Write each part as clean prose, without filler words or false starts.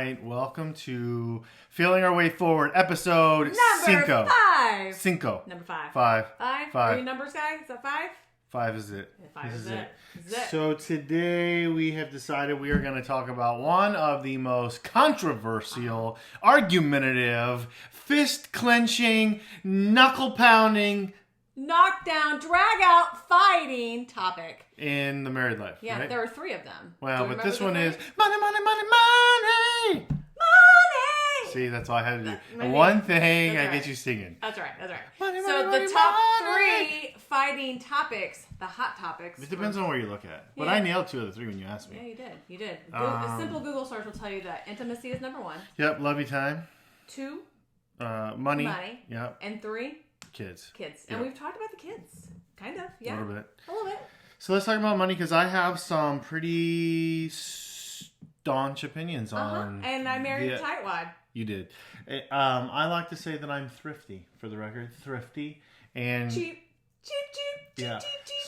right, welcome to Feeling Our Way Forward, episode Number 5. Cinco. Number 5. 5. 5? Five. Are you numbers guy? Is that 5? 5 is it. Yeah, 5 is it. So today we have decided we are going to talk about one of the most controversial, argumentative, fist-clenching, knuckle-pounding, knockdown, drag out, fighting topic. in the married life. Yeah, right? there are 3 of them. Well, but this one three? is money, money, money, money. Money! See, that's all I had to do. Maybe. One thing, That's I right. get you singing. That's right. Money, So money, the money, top money. 3 fighting topics, the hot topics. It depends on where you look at. But Yeah. I nailed 2 of the 3 when you asked Yeah, me. you did. A simple Google search will tell you that intimacy is number 1. Yep, love you time. 2, Money. Yep. and 3, Kids. kids. Yep. And we've talked about the kids. Kind of, yeah. A little bit. A little bit. So let's talk about money because I have some pretty staunch opinions on. And I married a tightwad. You did. I like to say that I'm thrifty, for the record. Thrifty. And Cheap. yeah.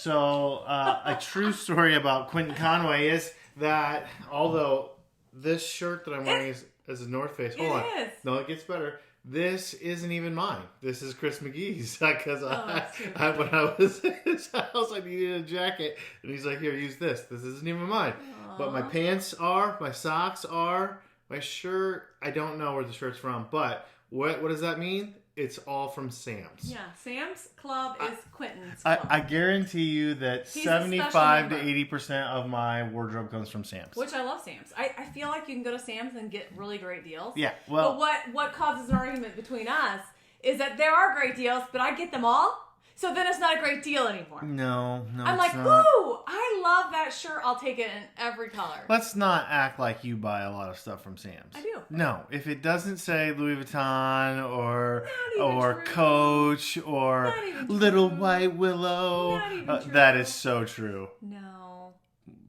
So a true story about Quintin Conway is that although this shirt that I'm wearing is a North Face. Hold on. It is. No, it gets better. This isn't even mine. This is Chris McGee's because when I was in his house, I needed a jacket, and he's like, "Here, use this. This isn't even mine." Aww. But my pants are, my socks are, my shirt. I don't know where the shirt's from, but what does that mean? It's all from Sam's. Yeah, Sam's Club is Quintin's Club. I guarantee you that He's 75 to 80% of my wardrobe comes from Sam's. Which I love Sam's. I feel like you can go to Sam's and get really great deals. Yeah, well... But what causes an argument between us is that there are great deals, but I get them all, so then it's not a great deal anymore. No, I'm like, not. ooh, I love that shirt. I'll take it in every color. Let's not act like you buy a lot of stuff from Sam's. I do. No, if it doesn't say Louis Vuitton or true. Coach or Little White Willow, Not even true. that is so true. No.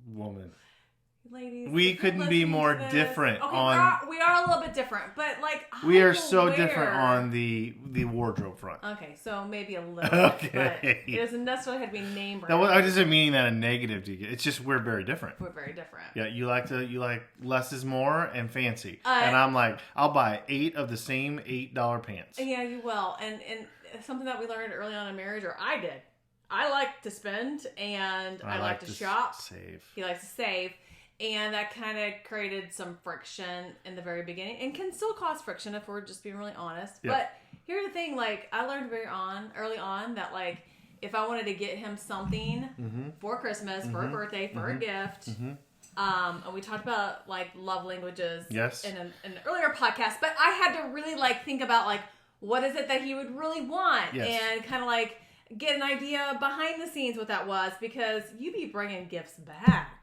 Woman. Ladies, We if you're couldn't be listening more to this- different okay, on... we are a little bit different, but like We I are will so different wear- on the wardrobe front. Okay, so maybe a little Okay. bit, but it doesn't necessarily have to be name brand. I wasn't meaning that a negative to you. It's just we're very different. We're very different. Yeah, you like less is more and fancy. And I'm like, I'll buy 8 of the same $8 pants. Yeah, you will. And something that we learned early on in marriage, or I did. I like to spend and I like to shop. Save. He likes to save. And that kind of created some friction in the very beginning, and can still cause friction if we're just being really honest. Yeah. But here's the thing: like I learned early on that like if I wanted to get him something for Christmas, for a birthday, for a gift, and we talked about like love languages in an earlier podcast. But I had to really like think about like what is it that he would really want, and kind of like get an idea behind the scenes what that was, because you be bringing gifts back.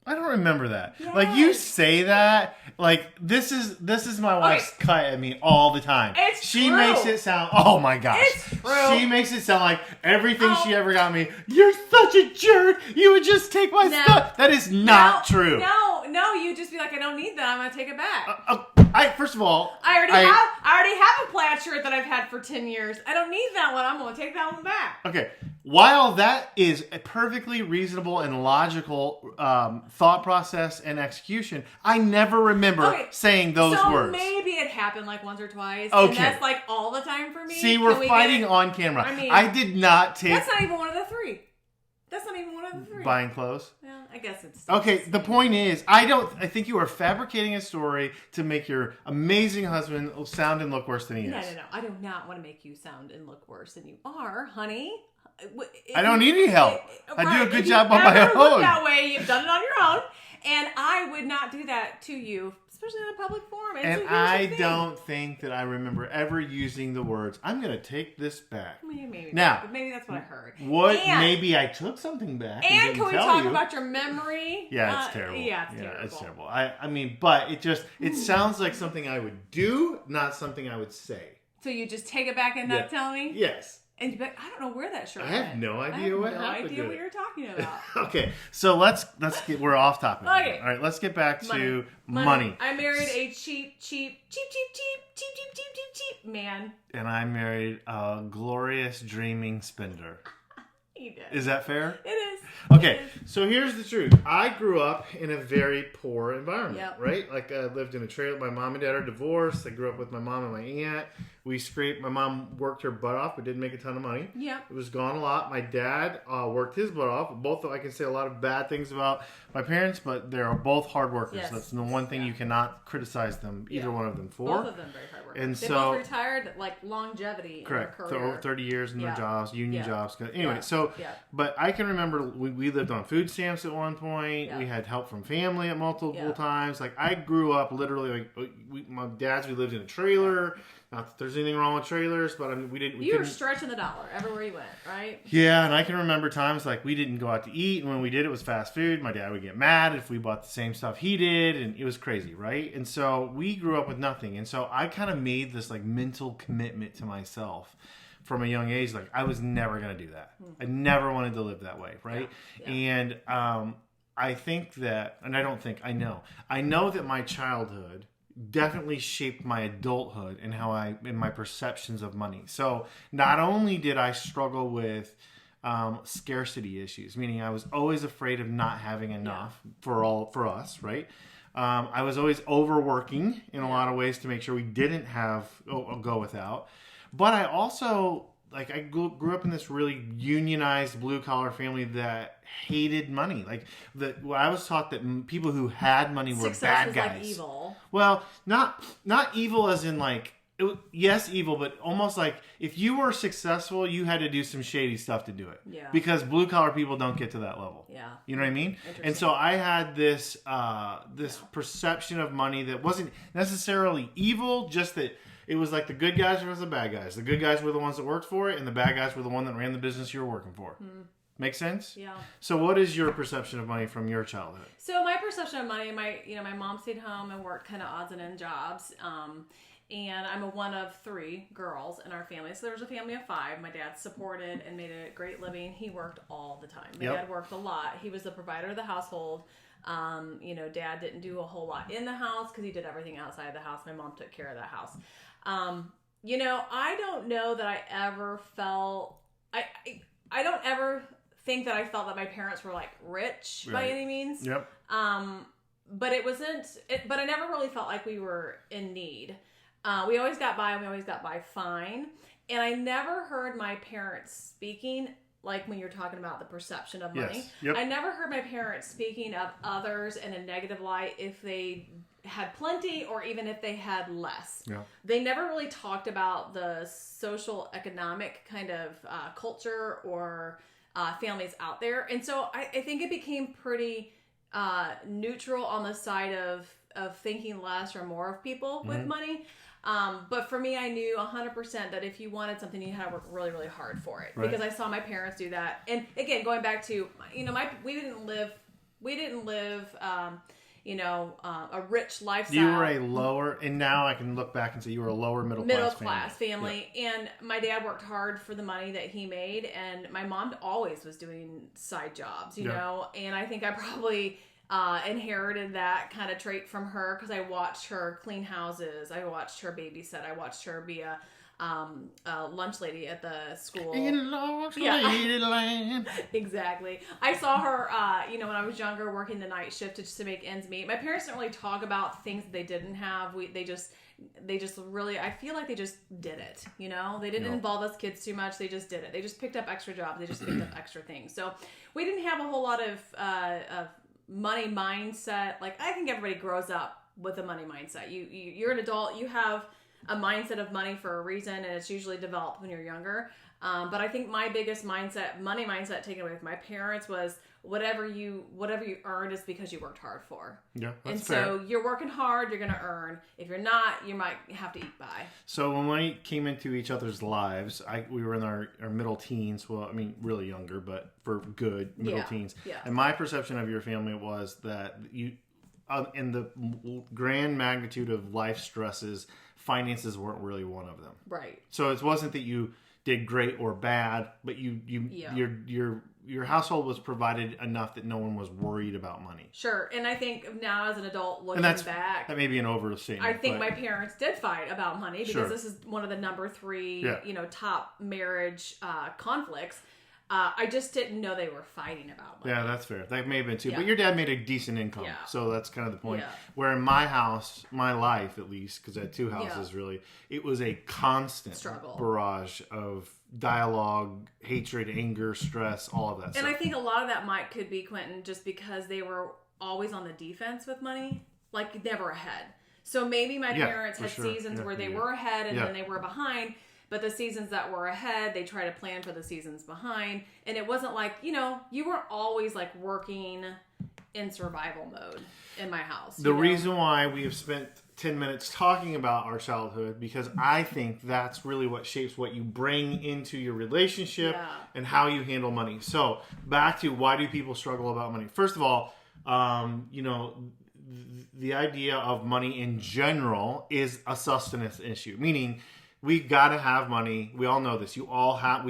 I don't remember that. Yes. Like you say that, like this is my wife's cut at me all the time. She true. makes it sound. Oh my gosh, It's true. She makes it sound like everything she ever got me. You're such a jerk. You would just take my stuff. That is not true. No, you just be like, I don't need that. I'm gonna take it back. First of all, I already have a plaid shirt that I've had for 10 years. I don't need that one. I'm gonna take that one back. Okay. While that is a perfectly reasonable and logical thought process and execution, I never remember saying those words. So maybe it happened like once or twice. Okay. And that's like all the time for me. See, we're fighting on camera. I mean, I did not take... That's not even one of the 3. That's not even one of the 3. Buying clothes? Yeah, I guess it's... Okay, the point is, I think you are fabricating a story to make your amazing husband sound and look worse than he is. No. I do not want to make you sound and look worse than you are, honey. I don't need any help. I do a good job on my If you own. look that way, you've done it on your own. And I would not do that to you, especially in a public forum. And I don't think that I remember ever using the words, I'm going to take this back. Maybe that's what I heard. Maybe I took something back. And can we talk about your memory? Yeah, it's terrible. Yeah, it's terrible. I mean, but it sounds like something I would do, not something I would say. So you just take it back and not tell me? Yes. And I don't know where that shirt went. I have no idea what happened. I have no idea what you're talking about. Okay, so let's get. We're off topic. Okay. All right, let's get back to money. I married a cheap man. And I married a glorious dreaming spender. He did. Is that fair? It is. Okay, It is. so here's the truth. I grew up in a very poor environment, Yep. right? Like I lived in a trailer. My mom and dad are divorced. I grew up with my mom and my aunt. My mom worked her butt off, but didn't make a ton of money. Yep. It was gone a lot. My dad worked his butt off. Both, I can say a lot of bad things about my parents, but they are both hard workers. Yes. That's the one thing you cannot criticize them, either one of them for. Both of them very hard workers. And they so, both retired, like longevity correct. in their career. 30 years in their jobs, union jobs. Anyway, Yeah. but I can remember we lived on food stamps at one point. Yeah. We had help from family at multiple Yeah. times. Like I grew up literally my dad's. We lived in a trailer. Not that there's anything wrong with trailers, but I mean, You were stretching the dollar everywhere you went, right? Yeah, and I can remember times like we didn't go out to eat, and when we did, it was fast food. My dad would get mad if we bought the same stuff he did, and it was crazy, right? And so we grew up with nothing, and so I kind of made this like mental commitment to myself from a young age, like I was never going to do that. I never wanted to live that way, right? Yeah. And I think that, and I know that my childhood definitely shaped my adulthood and and my perceptions of money. So not only did I struggle with scarcity issues, meaning I was always afraid of not having enough for us, right? I was always overworking in a lot of ways to make sure we didn't go without. But I also, like, I grew up in this really unionized blue-collar family that hated money. Like, I was taught that people who had money were bad guys. Like evil. Well, not evil as in, like, yes, evil, but almost like if you were successful, you had to do some shady stuff to do it. Yeah. Because blue-collar people don't get to that level. Yeah. You know what I mean? And so I had this perception of money that wasn't necessarily evil, just that it was like the good guys versus the bad guys. The good guys were the ones that worked for it, and the bad guys were the one that ran the business you were working for. Make sense? Yeah. So what is your perception of money from your childhood? So my perception of money, my mom stayed home and worked kind of odds and end jobs. And I'm one of 3 girls in our family. So there was a family of 5. My dad supported and made a great living. He worked all the time. My dad worked a lot. He was the provider of the household. Dad didn't do a whole lot in the house because he did everything outside of the house. My mom took care of the house. I don't know that I ever felt, I don't ever think that I felt that my parents were like rich by any means. Yep. But but I never really felt like we were in need. We always got by, and we always got by fine. And I never heard my parents speaking, like when you're talking about the perception of money. Yes. Yep. I never heard my parents speaking of others in a negative light if they had plenty or even if they had less. Yeah. They never really talked about the social economic kind of culture or families out there. And so I think it became pretty neutral on the side of thinking less or more of people with money. But for me, I knew 100% that if you wanted something, you had to work really, really hard for it. Because I saw my parents do that. And again, going back to, we didn't live a rich lifestyle. You were a lower, and now I can look back and say you were a lower middle class family. Yeah. And my dad worked hard for the money that he made, and my mom always was doing side jobs, you know. And I think I probably inherited that kind of trait from her because I watched her clean houses, I watched her babysit, I watched her be a lunch lady at the school. In Lunch Lady Land. Exactly. I saw her, when I was younger, working the night shift just to make ends meet. My parents didn't really talk about things that they didn't have. They just really, I feel like they just did it. You know, they didn't involve us kids too much. They just did it. They just picked up extra jobs. They just picked up extra things. So we didn't have a whole lot of money mindset. Like, I think everybody grows up with a money mindset. You're an adult. You have a mindset of money for a reason, and it's usually developed when you're younger. But I think my biggest money mindset taken away with my parents was whatever you earned is because you worked hard for. Yeah, that's and fair. so you're working hard, you're going to earn. If you're not, you might have to eat by. So when we came into each other's lives, we were in our middle teens. Well, I mean, really younger, but for good middle teens. Yeah. And my perception of your family was that you, in the grand magnitude of life stresses, finances weren't really one of them. Right. So it wasn't that you did great or bad, but your household was provided enough that no one was worried about money. Sure. And I think now as an adult looking back, that may be an overstatement. I think my parents did fight about money because Sure. this is one of the number 3, Yeah. top marriage conflicts. I just didn't know they were fighting about money. Yeah, that's fair. That may have been too. Yeah. But your dad made a decent income. Yeah. So that's kind of the point. Yeah. Where in my house, my life at least, because I had two houses really, it was a constant struggle, barrage of dialogue, hatred, anger, stress, all of that and stuff. I think a lot of that could be, Quintin, just because they were always on the defense with money, like never ahead. So maybe my parents had seasons where they were ahead and then they were behind. But the seasons that were ahead, they try to plan for the seasons behind. And it wasn't like, you weren't always like working in survival mode in my house. The reason why we have spent 10 minutes talking about our childhood, because I think that's really what shapes what you bring into your relationship and how you handle money. So back to why do people struggle about money? First of all, the idea of money in general is a sustenance issue, meaning we've got to have money. We all know this. We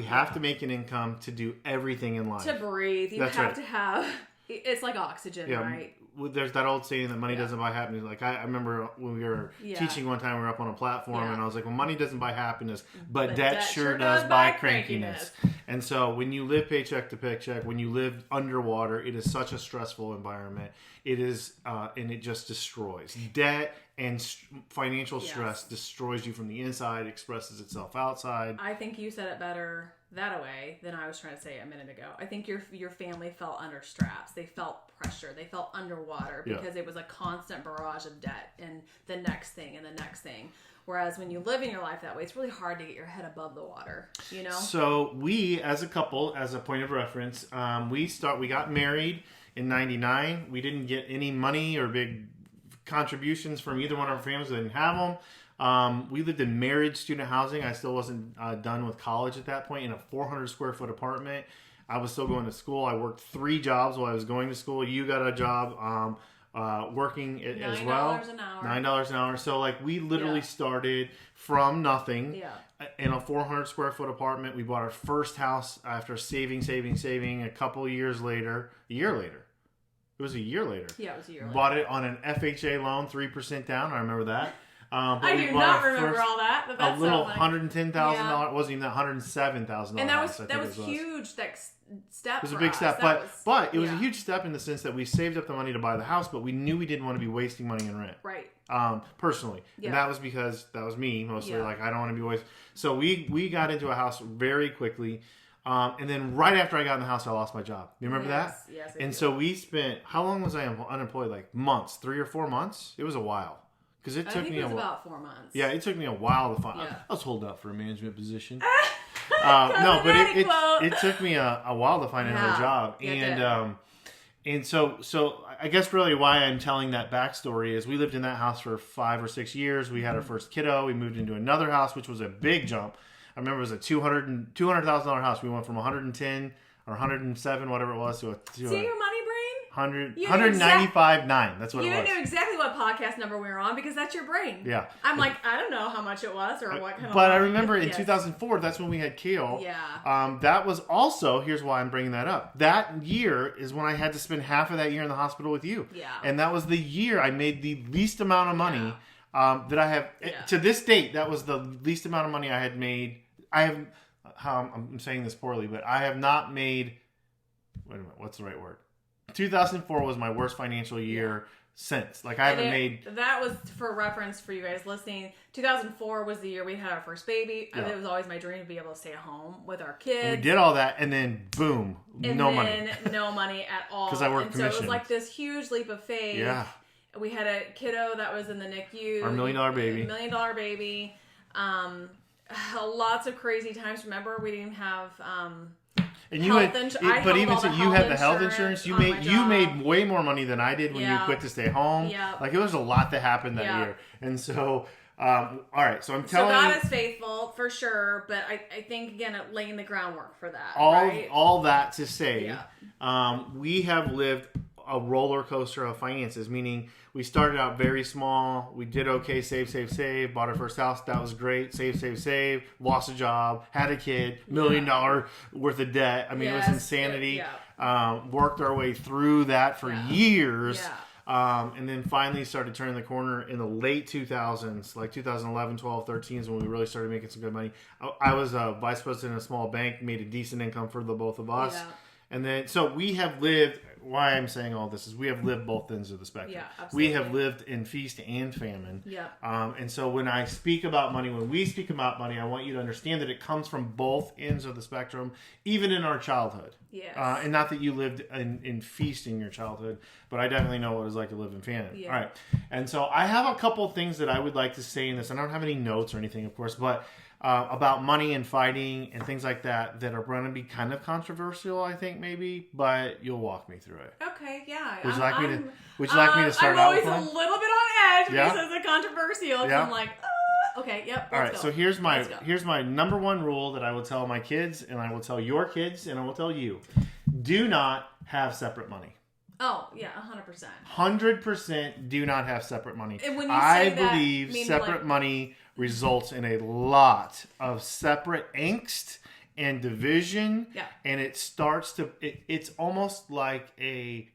have to make an income to do everything in life. To breathe. You have to have, it's like oxygen, right? There's that old saying that money doesn't buy happiness. Like I remember when we were teaching one time, we were up on a platform and I was like, well, money doesn't buy happiness, but debt sure does buy crankiness. And so when you live paycheck to paycheck, when you live underwater, it is such a stressful environment. It is, and it just destroys. Debt and financial stress destroys you from the inside, expresses itself outside. I think you said it better that way than I was trying to say a minute ago. I think your family felt under straps. They felt pressure. They felt underwater because it was a constant barrage of debt and the next thing and the next thing. Whereas when you live in your life that way, it's really hard to get your head above the water, So we, as a couple, as a point of reference, we got married in 99. We didn't get any money or big contributions from either one of our families. We didn't have them. We lived in married student housing. I still wasn't done with college at that point, in a 400 square foot apartment. I was still going to school. I worked 3 jobs while I was going to school. You got a job working as well. $9 an hour. $9 an hour. So we literally started from nothing in a 400 square foot apartment. We bought our first house after saving a couple of years later. A year later. It was a year later. Yeah, it was a year later. Bought it on an FHA loan, 3% down. I remember that. I do not remember all that, but that's a little so $110,000. It wasn't even that $107,000. And that was huge. That step. It was a big step, but it was a huge step in the sense that we saved up the money to buy the house, but we knew we didn't want to be wasting money in rent. Right. Personally, and that was because that was me mostly. I don't want to be wasting. So we got into a house very quickly. And then right after I got in the house, I lost my job. You remember that? Yes. And so we spent, how long was I unemployed? Like months, 3 or 4 months? It was a while. Because it took me it was about 4 months. Yeah, it took me a while to find. I was holding out for a management position. It took me a while to find another job. And so I guess really why I'm telling that backstory is we lived in that house for 5 or 6 years. We had our first kiddo. We moved into another house, which was a big jump. I remember it was a $200,000 house. We went from 110 or 107, whatever it was, to a See your money brain? 195.9. That's what it was. You knew exactly what podcast number we were on because that's your brain. Yeah. I'm like, I don't know how much it was or what kind of. But I remember in 2004, that's when we had Kale. Yeah. That was also, here's why I'm bringing that up. That year is when I had to spend half of that year in the hospital with you. Yeah. And that was the year I made the least amount of money that I have. To this date, that was the least amount of money I had made. I'm saying this poorly, but I have not made. Wait a minute, what's the right word? 2004 was my worst financial year since. I haven't made. That was for reference for you guys listening. 2004 was the year we had our first baby. Yeah. It was always my dream to be able to stay at home with our kids. And we did all that, and then boom, no money at all. Because I worked commission. So it was like this huge leap of faith. Yeah. We had a kiddo that was in the NICU. Our $1 million baby. $1 million baby. Lots of crazy times. Remember, we didn't have. And you had the health insurance. You made way more money than I did when you quit to stay home. Yeah. It was a lot that happened that year. And so, all right. So I'm telling you. So God is faithful for sure, but I think again, laying the groundwork for that. All that to say, we have lived a roller coaster of finances, meaning we started out very small. We did okay, save, bought our first house. That was great. Save, lost a job, had a kid, $1 million worth of debt. I mean, it was insanity. Worked our way through that for years. And then finally started turning the corner in the late 2000s, like 2011, 12, 13 is when we really started making some good money. I was a vice president in a small bank, made a decent income for the both of us. Yeah. And then, so we have lived, why I'm saying all this is we have lived both ends of the spectrum. Yeah, absolutely. We have lived in feast and famine. Yeah. And so when I speak about money, when we speak about money, I want you to understand that it comes from both ends of the spectrum, even in our childhood. Yes. And not that you lived in feast in your childhood, but I definitely know what it's like to live in famine. Yeah. All right. And so I have a couple things that I would like to say in this. I don't have any notes or anything, of course, but about money and fighting and things like that are going to be kind of controversial, I think, maybe, but you'll walk me through it. Okay, yeah. Would you like me to start I'm out always with a one? little bit on edge Yeah? because it's controversial. 'Cause Yeah? I'm like, okay, yep. All right, Let's so go. here's my number one rule that I will tell my kids, and I will tell your kids, and I will tell you: do not have separate money. Oh yeah, 100%. 100% do not have separate money. And when you I say that, believe meaning separate like- money results in a lot of separate angst and division. Yeah. And it starts to, it's almost like a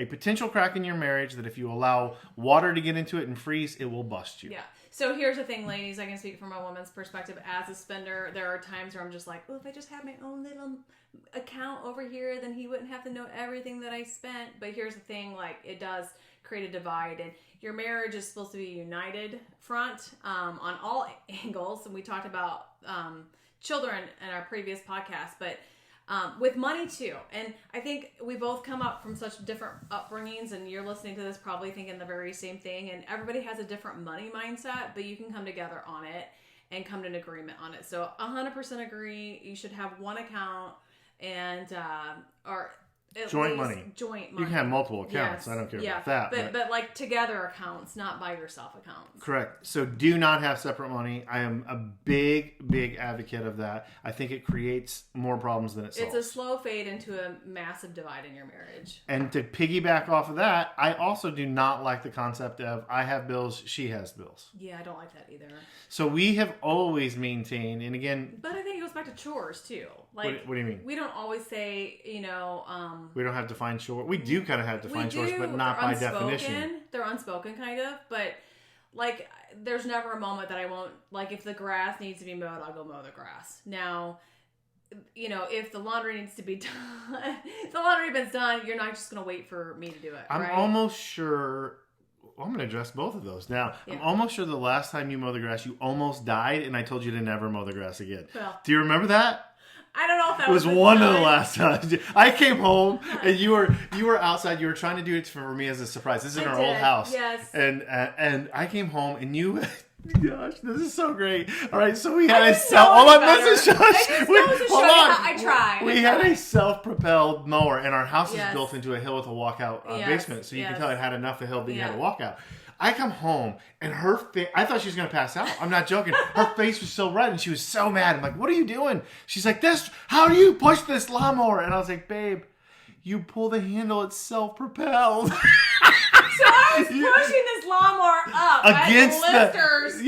potential crack in your marriage that if you allow water to get into it and freeze, it will bust you. Yeah. So here's the thing, ladies. I can speak from a woman's perspective as a spender. There are times where I'm just like, oh, if I just had my own little account over here, then he wouldn't have to know everything that I spent. But here's the thing, like, it does create a divide, and your marriage is supposed to be a united front on all angles. And we talked about children in our previous podcast, but with money too. And I think we both come up from such different upbringings, and you're listening to this probably thinking the very same thing, and everybody has a different money mindset, but you can come together on it and come to an agreement on it. So 100% agree. You should have one account and or at Joint least money. Joint money. You can have multiple accounts. Yes. I don't care Yeah. about that. But like together accounts, not by yourself accounts. Correct. So do not have separate money. I am a big advocate of that. I think it creates more problems than it solves. It's a slow fade into a massive divide in your marriage. And to piggyback off of that, I also do not like the concept of I have bills, she has bills. Yeah, I don't like that either. So we have always maintained, and again, But I think it goes back to chores too. Like, what do you mean? We don't always say, We don't have defined chores. We do kind of have defined chores, but not They're by definition. unspoken. They're unspoken, kind of. But like, there's never a moment that I won't, like, if the grass needs to be mowed, I'll go mow the grass. Now, if the laundry needs to be done, if the laundry bin's done, you're not just gonna wait for me to do it. I'm right? almost sure. Well, I'm going to address both of those now. Yeah. I'm almost sure the last time you mowed the grass, you almost died, and I told you to never mow the grass again. Well, Do you remember that? I don't know if that It was the one of the time. last times. I came home and you were outside. You were trying to do it for me as a surprise. This is in I our old did, house. yes. And I came home and you. Gosh, this is so great. All right, so we had I a didn't self. know Hold on, any this is better. I Josh. just know to show you how I tried. We had a self-propelled mower, and our house is Yes. built into a hill with a walkout Yes, basement, so you can yes. tell it had enough of a hill that you had Yeah. a walkout. I come home and her face, I thought she was going to pass out. I'm not joking. Her face was so red and she was so mad. I'm like, what are you doing? She's like, how do you push this lawnmower? And I was like, babe, you pull the handle, it's self-propelled. So I was pushing this lawnmower up Against I had the- lifters.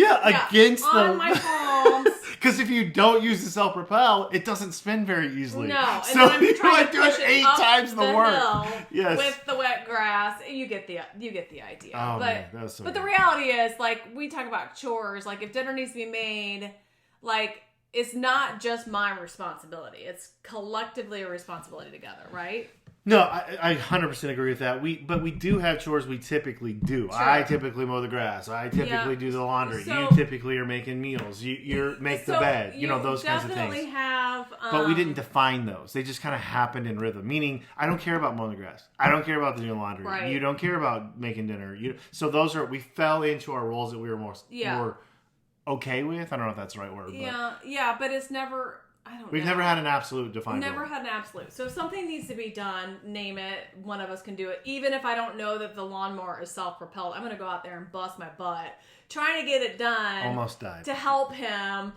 against on the- my palms. Because if you don't use the self-propel, it doesn't spin very easily. No, and so then I'm you're trying like to doing push it 8 up times the work. hill Yes. with the wet grass. You get the idea. Oh, but man, that was so but the good. reality is, like, we talk about chores. Like, if dinner needs to be made, like, it's not just my responsibility. It's collectively a responsibility together, right? No, I 100% agree with that. But we do have chores we typically do. Sure. I typically mow the grass. I typically do the laundry. So- You typically are making meals. You make the So bed. Those kinds of definitely things. have. But we didn't define those. They just kind of happened in rhythm. Meaning, I don't care about mowing the grass. I don't care about doing laundry. Right. You don't care about making dinner. So we fell into our roles that we were more okay with. I don't know if that's the right word. Yeah, but it's never. I don't know. We've never had an absolute defined Never role. had an absolute. So if something needs to be done, name it. One of us can do it. Even if I don't know that the lawnmower is self-propelled, I'm going to go out there and bust my butt trying to get it done. Almost died. To help him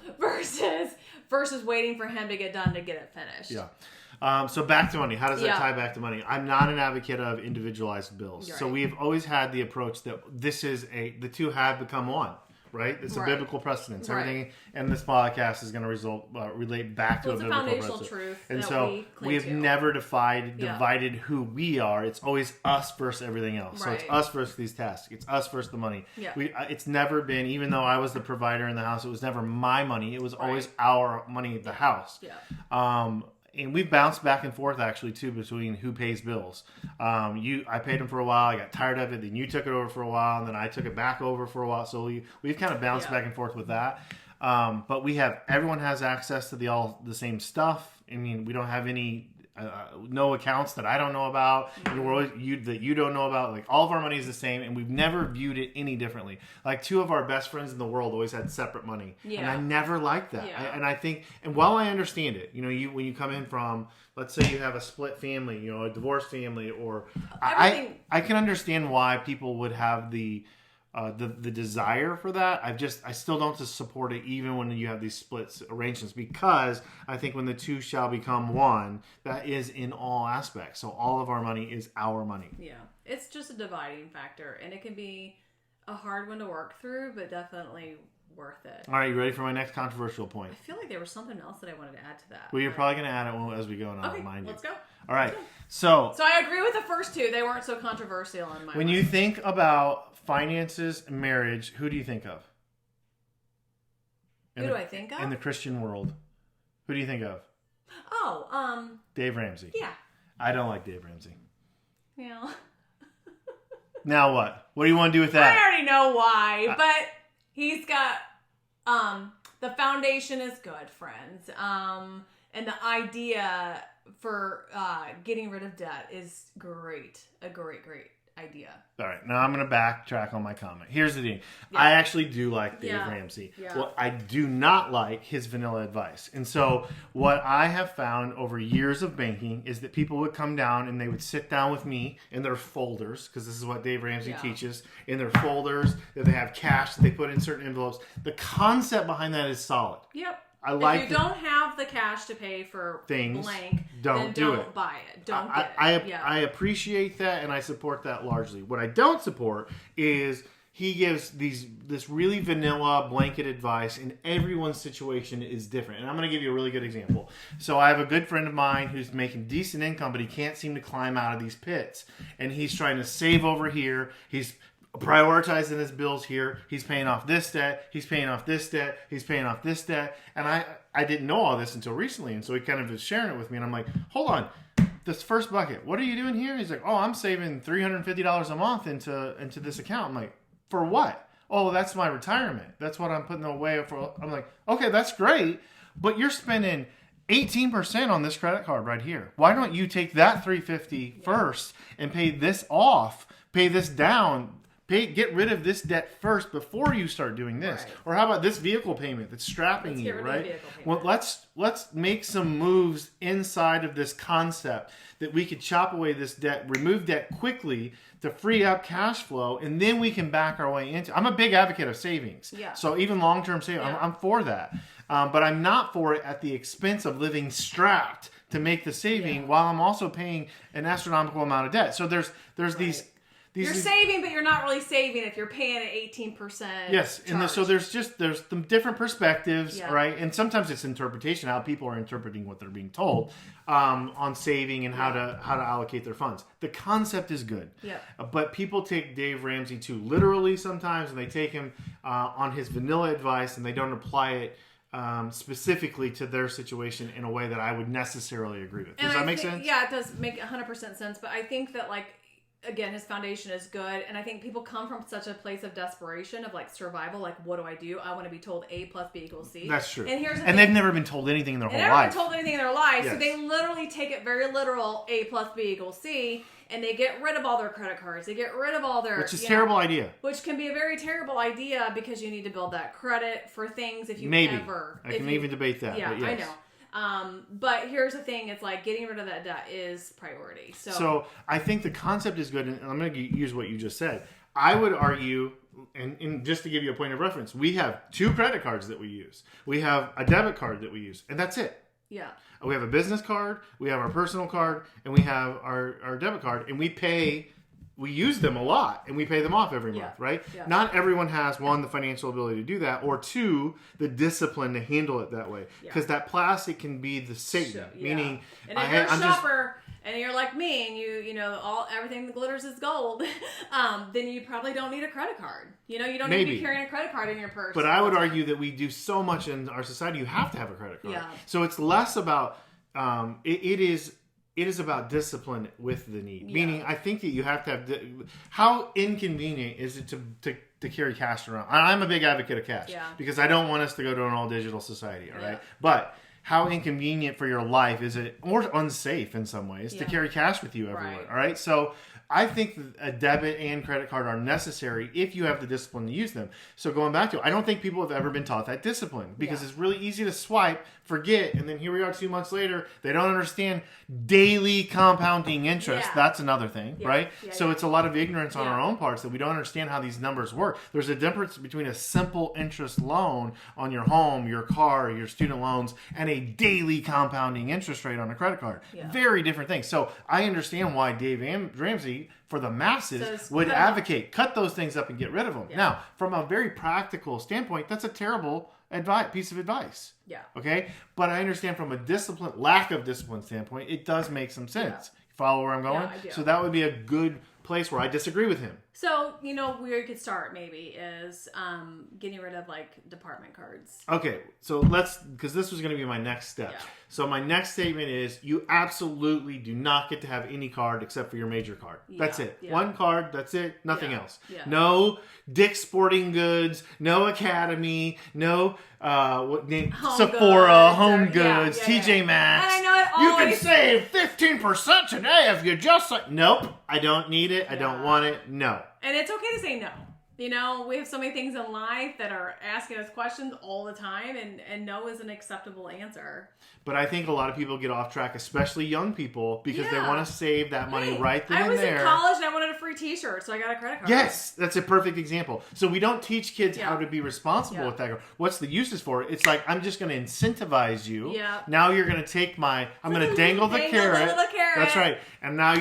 versus waiting for him to get done to get it finished. Yeah. So back to money. How does that Yeah. tie back to money? I'm not an advocate of individualized bills. You're So right. we've always had the approach that the two have become one. right? It's a Right. biblical precedence. Right. Everything in this podcast is going to relate back to Well, a it's a biblical foundational precedent. truth And that so we cling we have to. never divided who we are. It's always us versus everything else. So it's Right. us versus these tasks. It's us versus the money. Yeah. It's never been, even though I was the provider in the house, it was never my money. It was always our money at the house. Yeah. And we've bounced back and forth actually too between who pays bills. I paid them for a while. I got tired of it. Then you took it over for a while, and then I took it back over for a while. So we've kind of bounced back and forth with that. But everyone has access to the same stuff. I mean, we don't have any no accounts that I don't know about, and that you don't know about. Like, all of our money is the same, and we've never viewed it any differently. Like, two of our best friends in the world always had separate money, and I never liked that. Yeah. And while I understand it, when you come in from, let's say you have a split family, a divorced family, or I can understand why people would have the desire for that. I still don't support it, even when you have these split arrangements, because I think when the two shall become one, that is in all aspects. So all of our money is our money. Yeah, it's just a dividing factor, and it can be a hard one to work through, but definitely worth it. All right, you ready for my next controversial point? I feel like there was something else that I wanted to add to that. Well, you're probably going to add it as we go, and I'll okay, remind you. let's go. All right, so I agree with the first two. They weren't so controversial in my when mind. you think about finances and marriage, who do you think of? Who do I think of? In the Christian world, who do you think of? Oh, Dave Ramsey. Yeah. I don't like Dave Ramsey. Yeah. Now what? What do you want to do with that? I already know why, but he's got the foundation is good, friends. And the idea for getting rid of debt is great. A great idea. All right, now I'm going to backtrack on my comment. Here's the thing. Yeah. I actually do like Dave Yeah. Ramsey. Yeah. What I do not like his vanilla advice. And so what I have found over years of banking is that people would come down and they would sit down with me in their folders, because this is what Dave Ramsey teaches, in their folders, that they have cash that they put in certain envelopes. The concept behind that is solid. Yep. If you don't have the cash to pay for things, blank, don't buy it. Don't get it. I appreciate that, and I support that largely. What I don't support is he gives this really vanilla blanket advice, and everyone's situation is different. And I'm going to give you a really good example. So I have a good friend of mine who's making decent income, but he can't seem to climb out of these pits. And he's trying to save over here. He's prioritizing his bills here. He's paying off this debt. He's paying off this debt. He's paying off this debt. And I didn't know all this until recently. And so he kind of was sharing it with me. And I'm like, hold on. This first bucket, what are you doing here? He's like, oh, I'm saving $350 a month into this account. I'm like, for what? Oh, that's my retirement. That's what I'm putting away for. I'm like, okay, that's great. But you're spending 18% on this credit card right here. Why don't you take that $350 first and pay this off, pay this down, get rid of this debt first before you start doing this. Right. Or how about this vehicle payment that's strapping you, right? Well, let's make some moves inside of this concept that we could chop away this debt, remove debt quickly to free up cash flow, and then we can back our way into. I'm a big advocate of savings. Yeah. So even long-term savings, I'm for that. But I'm not for it at the expense of living strapped to make the saving while I'm also paying an astronomical amount of debt. So there's these you're saving, but you're not really saving if you're paying an 18%. Yes, and so there's some different perspectives, Yeah. right? And sometimes it's interpretation, how people are interpreting what they're being told on saving and how to allocate their funds. The concept is good, but people take Dave Ramsey too literally sometimes, and they take him on his vanilla advice, and they don't apply it specifically to their situation in a way that I would necessarily agree with. Does that make sense? Yeah, it does make 100% sense. But I think that, like, again, his foundation is good, and I think people come from such a place of desperation, of like survival. Like, what do? I want to be told A plus B equals C. That's true. And here's the and thing. they've never been told anything in their whole They've life. never been told anything in their life, Yes. so they literally take it very literal. A plus B equals C, and they get rid of all their credit cards. They get rid of all their, which is a terrible idea. Which can be a very terrible idea because you need to build that credit for things if you Maybe. ever. I can even debate that. Yeah, but yes. I know. But here's the thing: it's like getting rid of that debt is priority. So I think the concept is good, and I'm going to use what you just said. I would argue, and just to give you a point of reference, we have 2 credit cards that we use. We have a debit card that we use, and that's it. Yeah. We have a business card, we have our personal card, and we have our debit card, and we pay we use them a lot and we pay them off every month, right? Yeah. Not everyone has, one, the financial ability to do that, or two, the discipline to handle it that way. Because that plastic can be the Satan, meaning... And if you're a shopper and you're like me and you know, everything that glitters is gold, then you probably don't need a credit card. You know, you don't need to be carrying a credit card in your purse. But I would argue that we do so much in our society, you have to have a credit card. Yeah. So it's less about... It is about discipline with the need. Meaning, I think that you have to have... How inconvenient is it to carry cash around? I'm a big advocate of cash. Because I don't want us to go to an all-digital society, all right? But how inconvenient for your life is it, or unsafe in some ways, to carry cash with you everywhere, all right? So I think a debit and credit card are necessary if you have the discipline to use them. So going back to it, I don't think people have ever been taught that discipline because it's really easy to swipe, forget, and then here we are 2 months later, they don't understand daily compounding interest. That's another thing, right? So it's a lot of ignorance on our own parts that we don't understand how these numbers work. There's a difference between a simple interest loan on your home, your car, your student loans, and a daily compounding interest rate on a credit card. Very different things. So I understand why Dave Ramsey, for the masses, would advocate cut those things up and get rid of them. Now, from a very practical standpoint, that's a terrible piece of advice. Okay, but I understand from a lack of discipline standpoint, it does make some sense. You follow where I'm going? I do. So that would be a good place where I disagree with him. So, you know, where you could start maybe is getting rid of like department cards. Okay, so because this was going to be my next step. So my next statement is you absolutely do not get to have any card except for your major card. That's it. One card, that's it, nothing else. No Dick's Sporting Goods, no Academy, no Sephora, Home Goods, TJ Maxx. And I know it always... You can save 15% today if you just... Nope, I don't need it, I don't want it, no. And it's okay to say no. You know, we have so many things in life that are asking us questions all the time, and no is an acceptable answer. But I think a lot of people get off track, especially young people, because they want to save that money right then and there. I was in college and I wanted a free t-shirt, so I got a credit card. Yes, that's a perfect example. So we don't teach kids how to be responsible with that. What's the uses for it? It's like, I'm just going to incentivize you. Now you're going to take I'm going to dangle the carrot. That's right. And now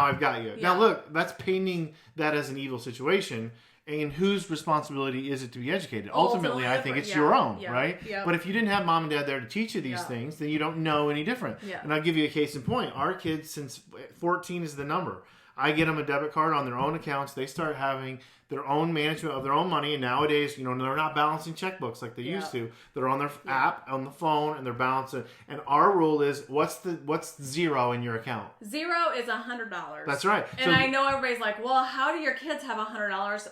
I've got you. Now look, that's painting that as an evil situation. And whose responsibility is it to be educated? Ultimately, I think it's your own, right? But if you didn't have mom and dad there to teach you these things, then you don't know any different. And I'll give you a case in point. Our kids, since 14 is the number, I get them a debit card on their own accounts. They start having their own management of their own money. And nowadays, you know, they're not balancing checkbooks like they used to. They're on their app, on the phone, and they're balancing. And our rule is, what's zero in your account? Zero is $100. That's right. And I know everybody's like, well, how do your kids have $100?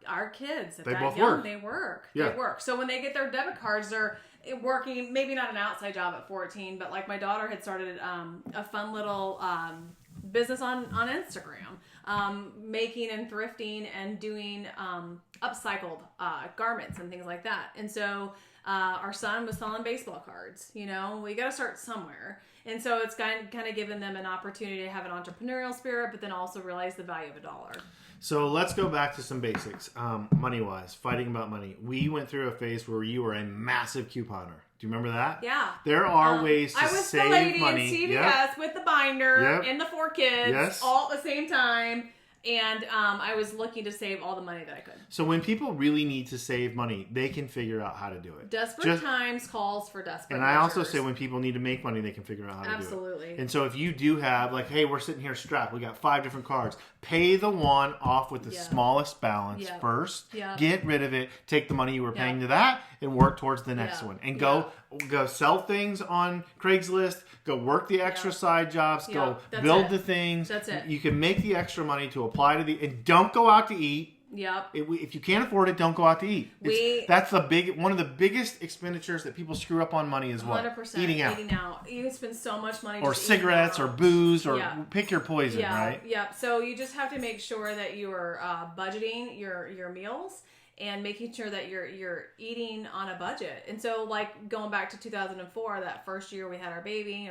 Our kids, they both work. They work. They work. So when they get their debit cards, they're working, maybe not an outside job at 14, but like my daughter had started a fun little business on Instagram, making and thrifting and doing upcycled garments and things like that. And so our son was selling baseball cards. You know, we got to start somewhere. And so it's kind of given them an opportunity to have an entrepreneurial spirit, but then also realize the value of a dollar. So let's go back to some basics. Money-wise, fighting about money. We went through a phase where you were a massive couponer. Do you remember that? Yeah. There are ways to save money. I was the lady in CVS with the binder and the 4 kids all at the same time. And I was looking to save all the money that I could. So when people really need to save money, they can figure out how to do it. Desperate times calls for desperate And I also say when people need to make money, they can figure out how to do it. Absolutely. And so if you do have, like, hey, we're sitting here strapped. We got 5 different cards. Pay the one off with the smallest balance first. Get rid of it. Take the money you were paying to that and work towards the next one. And go sell things on Craigslist. Go work the extra side jobs. Go build the things. That's it. You can make the extra money to apply to and don't go out to eat. Yep. If you can't afford it, don't go out to eat. That's one of the biggest expenditures that people screw up on money is what? 100%. Eating out. You spend so much money. Or cigarettes or booze or pick your poison, right? Yeah. So you just have to make sure that you are budgeting your meals and making sure that you're eating on a budget. And so, like, going back to 2004, that first year we had our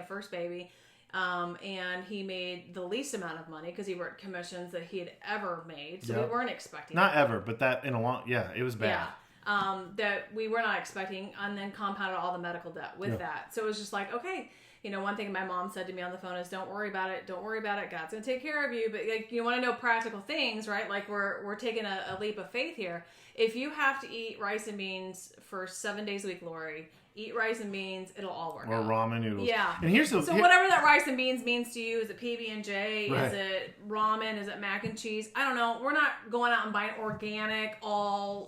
first baby, and he made the least amount of money because he worked commissions that he had ever made. So we weren't expecting Not ever, but that in a long... Yeah, it was bad. Yeah. That we were not expecting, and then compounded all the medical debt with that. So it was just like, okay, one thing my mom said to me on the phone is, don't worry about it. Don't worry about it. God's going to take care of you. But like, you want to know practical things, right? Like we're taking a leap of faith here. If you have to eat rice and beans for 7 days a week, Lori, eat rice and beans. It'll all work out. Or ramen noodles. Yeah. And here's so whatever that rice and beans means to you, is it PB&J? Right. Is it ramen? Is it mac and cheese? I don't know. We're not going out and buying organic, And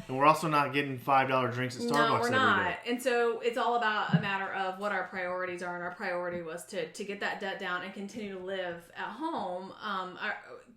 we're also not getting $5 drinks at Starbucks No, we're every not. day. And so it's all about a matter of what our priorities are. And our priority was to get that debt down and continue to live at home.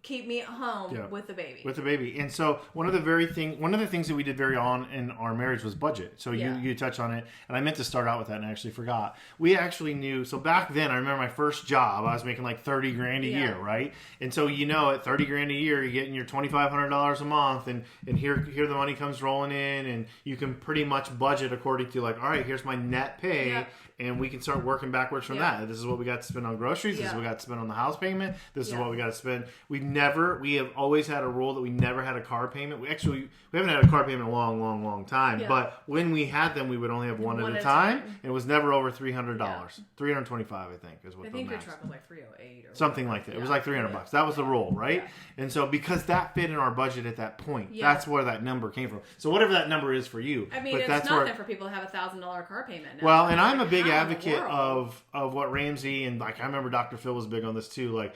Keep me at home with the baby. With the baby. And so one of the things that we did very on in our marriage was budget. So you touch on it, and I meant to start out with that and I actually forgot. We actually knew, so back then I remember my first job, I was making like $30 grand a year, right? And so at $30 grand a year, you're getting your $2,500 a month, and here the money comes rolling in, and you can pretty much budget according to like, all right, here's my net pay. And we can start working backwards from that. This is what we got to spend on groceries. This is what we got to spend on the house payment. This is what we got to spend. We have always had a rule that we never had a car payment. We haven't had a car payment in a long, long, long time. Yeah. But when we had them, we would only have one at a time. And it was never over $300. $325, I think, is what I the think your max. truck was like 308 or something like that. It was like $300. That was the rule, right? Yeah. And so because that fit in our budget at that point, that's where that number came from. So whatever that number is for you. I mean, it's nothing for people to have $1,000 car payment now. Well, and I'm a big advocate of what Ramsey, and like I remember Dr. Phil was big on this too, like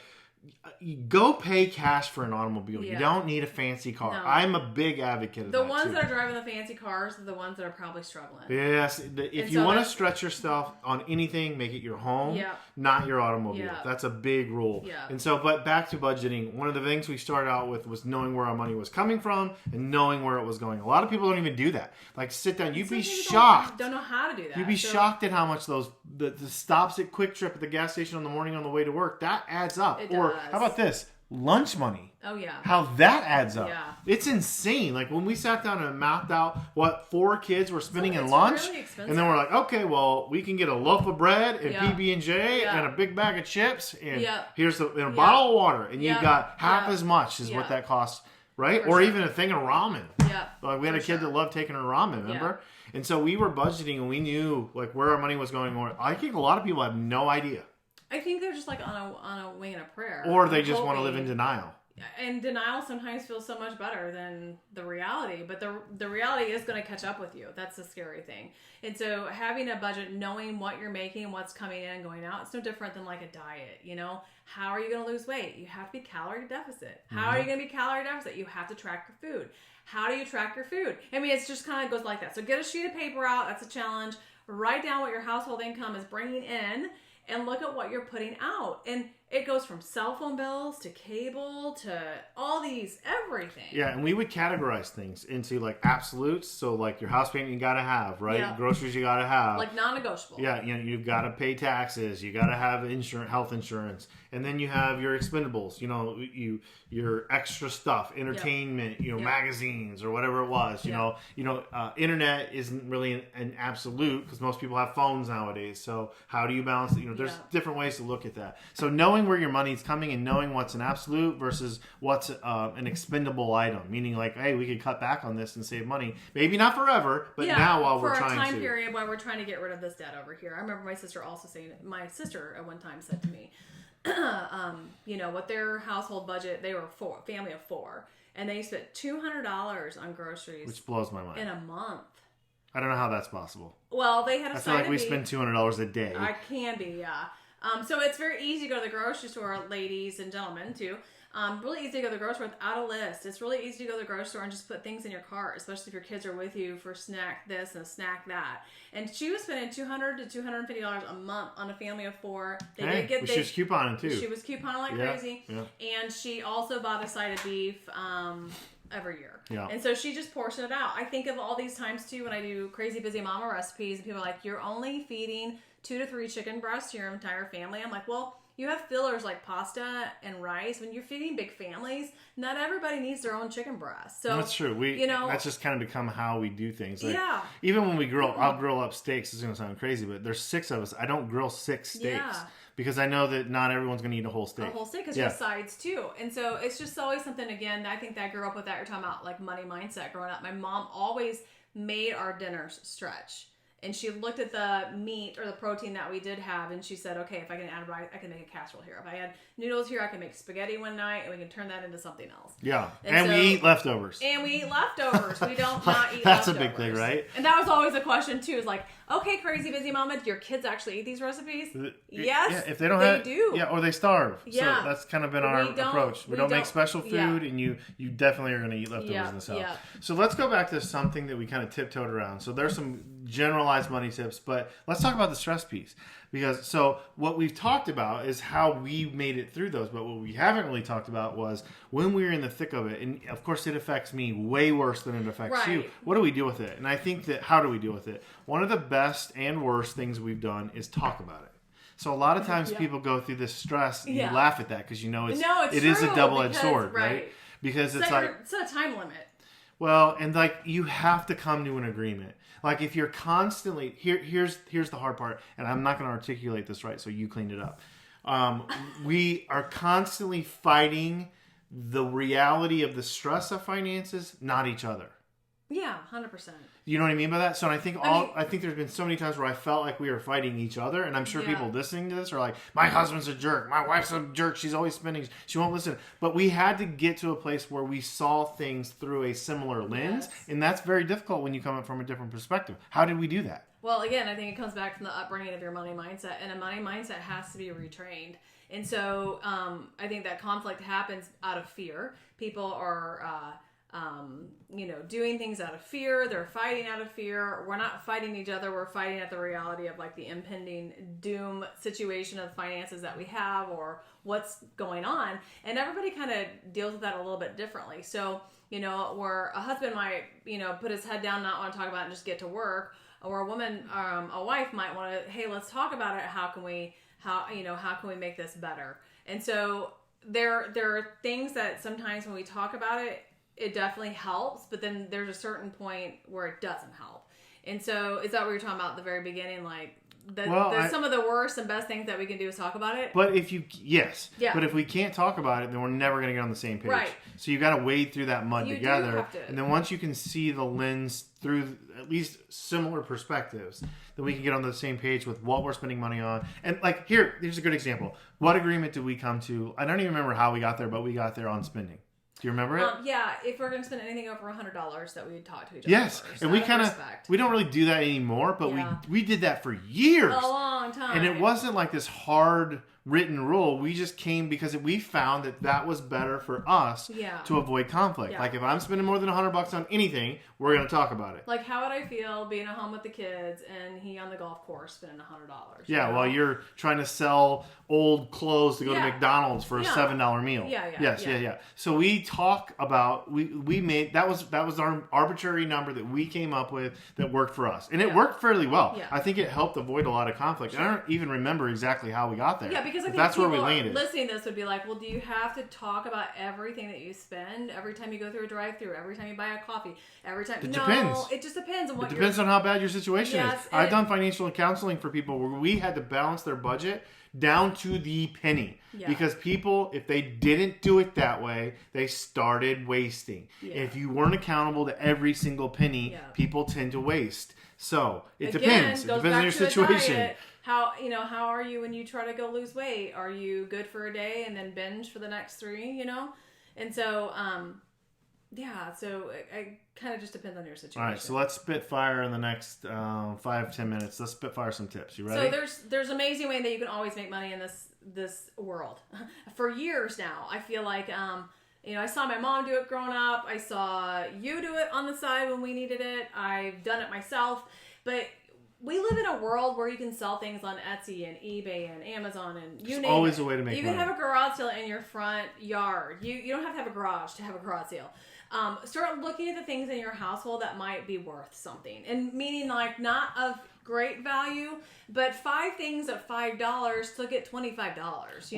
go pay cash for an automobile. You don't need a fancy car. No. I'm a big advocate of that. The ones that are driving the fancy cars are the ones that are probably struggling. Yes. If you want to stretch yourself on anything, make it your home, not your automobile. That's a big rule. Yeah. And so, but back to budgeting, one of the things we started out with was knowing where our money was coming from and knowing where it was going. A lot of people don't even do that. Like sit down, you'd be shocked. Don't know how to do that. You'd be shocked at how much the stops at Quick Trip at the gas station in the morning on the way to work, that adds up. How about this? Lunch money. Oh, yeah. How that adds up. Yeah. It's insane. Like when we sat down and mapped out what 4 kids were spending in lunch, really and then we're like, okay, well, we can get a loaf of bread and PB&J and a big bag of chips, and here's a bottle of water, and you've got half as much as what that costs, right? Or even a thing of ramen. Yeah. Like we had a kid that loved taking her ramen, remember? Yeah. And so we were budgeting, and we knew like where our money was going. I think a lot of people have no idea. I think they're just like on a wing and a prayer. Or they just want to live in denial. And denial sometimes feels so much better than the reality. But the reality is going to catch up with you. That's the scary thing. And so having a budget, knowing what you're making, what's coming in and going out, it's no different than like a diet. How are you going to lose weight? You have to be calorie deficit. How are you going to be calorie deficit? You have to track your food. How do you track your food? I mean, it's just kind of goes like that. So get a sheet of paper out. That's a challenge. Write down what your household income is bringing in. And look at what you're putting out. And it goes from cell phone bills to cable to all these, everything. Yeah, and we would categorize things into like absolutes. So like your house payment you got to have, right? Yeah. Groceries you got to have. Like non-negotiable. Yeah, you've got to pay taxes. You got to have health insurance. And then you have your expendables, your extra stuff, entertainment, magazines or whatever it was. Internet isn't really an absolute because most people have phones nowadays. So how do you balance it? There's different ways to look at that. So knowing where your money's coming and knowing what's an absolute versus what's an expendable item, meaning like, hey, we could cut back on this and save money. Maybe not forever, but now while we're trying to. For a time period while we're trying to get rid of this debt over here. I remember my sister also saying, my sister at one time said to me, what their household budget, they were a family of 4, and they spent $200 on groceries. Which blows my mind. In a month. I don't know how that's possible. Well, they had a I feel like we spend $200 a day. I can be, yeah. So it's very easy to go to the grocery store, ladies and gentlemen, too. Really easy to go to the grocery store without a list. It's really easy to go to the grocery store and just put things in your cart, especially if your kids are with you for snack this and snack that. And she was spending $200 to $250 a month on a family of 4. She was couponing too. She was couponing like crazy. Yeah. And she also bought a side of beef every year. Yeah. And so she just portioned it out. I think of all these times too when I do crazy busy mama recipes and people are like, you're only feeding 2 to 3 chicken breasts to your entire family. I'm like, well, you have fillers like pasta and rice. When you're feeding big families, not everybody needs their own chicken breast. So that's true. That's just kind of become how we do things. Like, yeah. Even when we grill, I'll grill up steaks. It's going to sound crazy, but there's 6 of us. I don't grill 6 steaks. Yeah. Because I know that not everyone's going to eat a whole steak. A whole steak because you have sides too. And so it's just always something, again, I think that I grew up with that. You're talking about like money mindset growing up. My mom always made our dinners stretch. and she looked at the meat or the protein that we did have, and she said, okay, if I can add rice, I can make a casserole here. If I had noodles here, I can make spaghetti one night, and we can turn that into something else. Yeah, and we eat leftovers. And we eat leftovers. We don't not eat That's leftovers. a big thing, right? And that was always a question, too, is like, okay, crazy busy mama, do your kids actually eat these recipes? Yes, yeah, if they don't they do. Yeah, or they starve. Yeah. So that's kind of been our approach. We don't make special food, and you definitely are going to eat leftovers in this house. Yeah. So let's go back to something that we kind of tiptoed around. So there's some generalized money tips, but let's talk about the stress piece. Because so what we've talked about is how we made it through those, but what we haven't really talked about was when we were in the thick of it, and of course it affects me way worse than it affects you. What do we do with it? And I think that how do we deal with it? One of the best and worst things we've done is talk about it. So a lot of times people go through this stress and you laugh at that because you know it is a double-edged sword, right? Because it's like it's a time limit. Well, and like you have to come to an agreement. Like if you're constantly here's the hard part, and I'm not going to articulate this right, so you cleaned it up. We are constantly fighting the reality of the stress of finances, not each other. Yeah, 100%. You know what I mean by that? So I think there's been so many times where I felt like we were fighting each other, and I'm sure people listening to this are like, my husband's a jerk, my wife's a jerk, she's always spending, she won't listen. But we had to get to a place where we saw things through a similar lens, and that's very difficult when you come from a different perspective. How did we do that? Well, again, I think it comes back from the upbringing of your money mindset, and a money mindset has to be retrained. And so I think that conflict happens out of fear. People are doing things out of fear. They're fighting out of fear. We're not fighting each other. We're fighting at the reality of like the impending doom situation of finances that we have or what's going on. And everybody kind of deals with that a little bit differently. So, where a husband might, put his head down, not want to talk about it and just get to work, or a woman, a wife might want to, hey, let's talk about it. How can we make this better? And so there are things that sometimes when we talk about it, it definitely helps, but then there's a certain point where it doesn't help. And so is that what you're talking about at the very beginning? Like, some of the worst and best things that we can do is talk about it? But but if we can't talk about it, then we're never going to get on the same page. Right. So you got to wade through that mud together. Do have to. And then once you can see the lens through at least similar perspectives, then we can get on the same page with what we're spending money on. And like here's a good example. What agreement did we come to? I don't even remember how we got there, but we got there on spending. Do you remember it? If we're going to spend anything over $100, that we would talk to each other. Yes, and we we don't really do that anymore, but we did that for years, a long time, and it wasn't like this hard written rule. We just came because we found that was better for us to avoid conflict. Yeah. Like if I'm spending more than $100 on anything, we're going to talk about it. Like how would I feel being at home with the kids and he on the golf course spending $100? Yeah, while you're trying to sell old clothes to go to McDonald's for a $7 meal. Yeah. So we talk about we made that was our arbitrary number that we came up with that worked for us, and it worked fairly well. I think it helped avoid a lot of conflict. Sure. I don't even remember exactly how we got there. Yeah, because I think that's people where we landed. Listening to this would be like, well, do you have to talk about everything that you spend every time you go through a drive-through, every time you buy a coffee, every time? Depends. It just depends on what. It depends on how bad your situation is. I've done financial counseling for people where we had to balance their budget down to the penny. Because people, if they didn't do it that way, they started wasting. If you weren't accountable to every single penny, people tend to waste. So it depends. It depends on your situation. How are you when you try to go lose weight? Are you good for a day and then binge for the next 3? And so so it kind of just depends on your situation. All right, so let's spitfire in the next 5-10 minutes. Let's spitfire some tips. You ready? So there's an amazing way that you can always make money in this world. For years now, I feel like I saw my mom do it growing up. I saw you do it on the side when we needed it. I've done it myself, but we live in a world where you can sell things on Etsy and eBay and Amazon and you name it. Always a way to make money. You can have a garage sale in your front yard. You don't have to have a garage to have a garage sale. Start looking at the things in your household that might be worth something. And meaning like not of great value, but 5 things at $5 took it $25.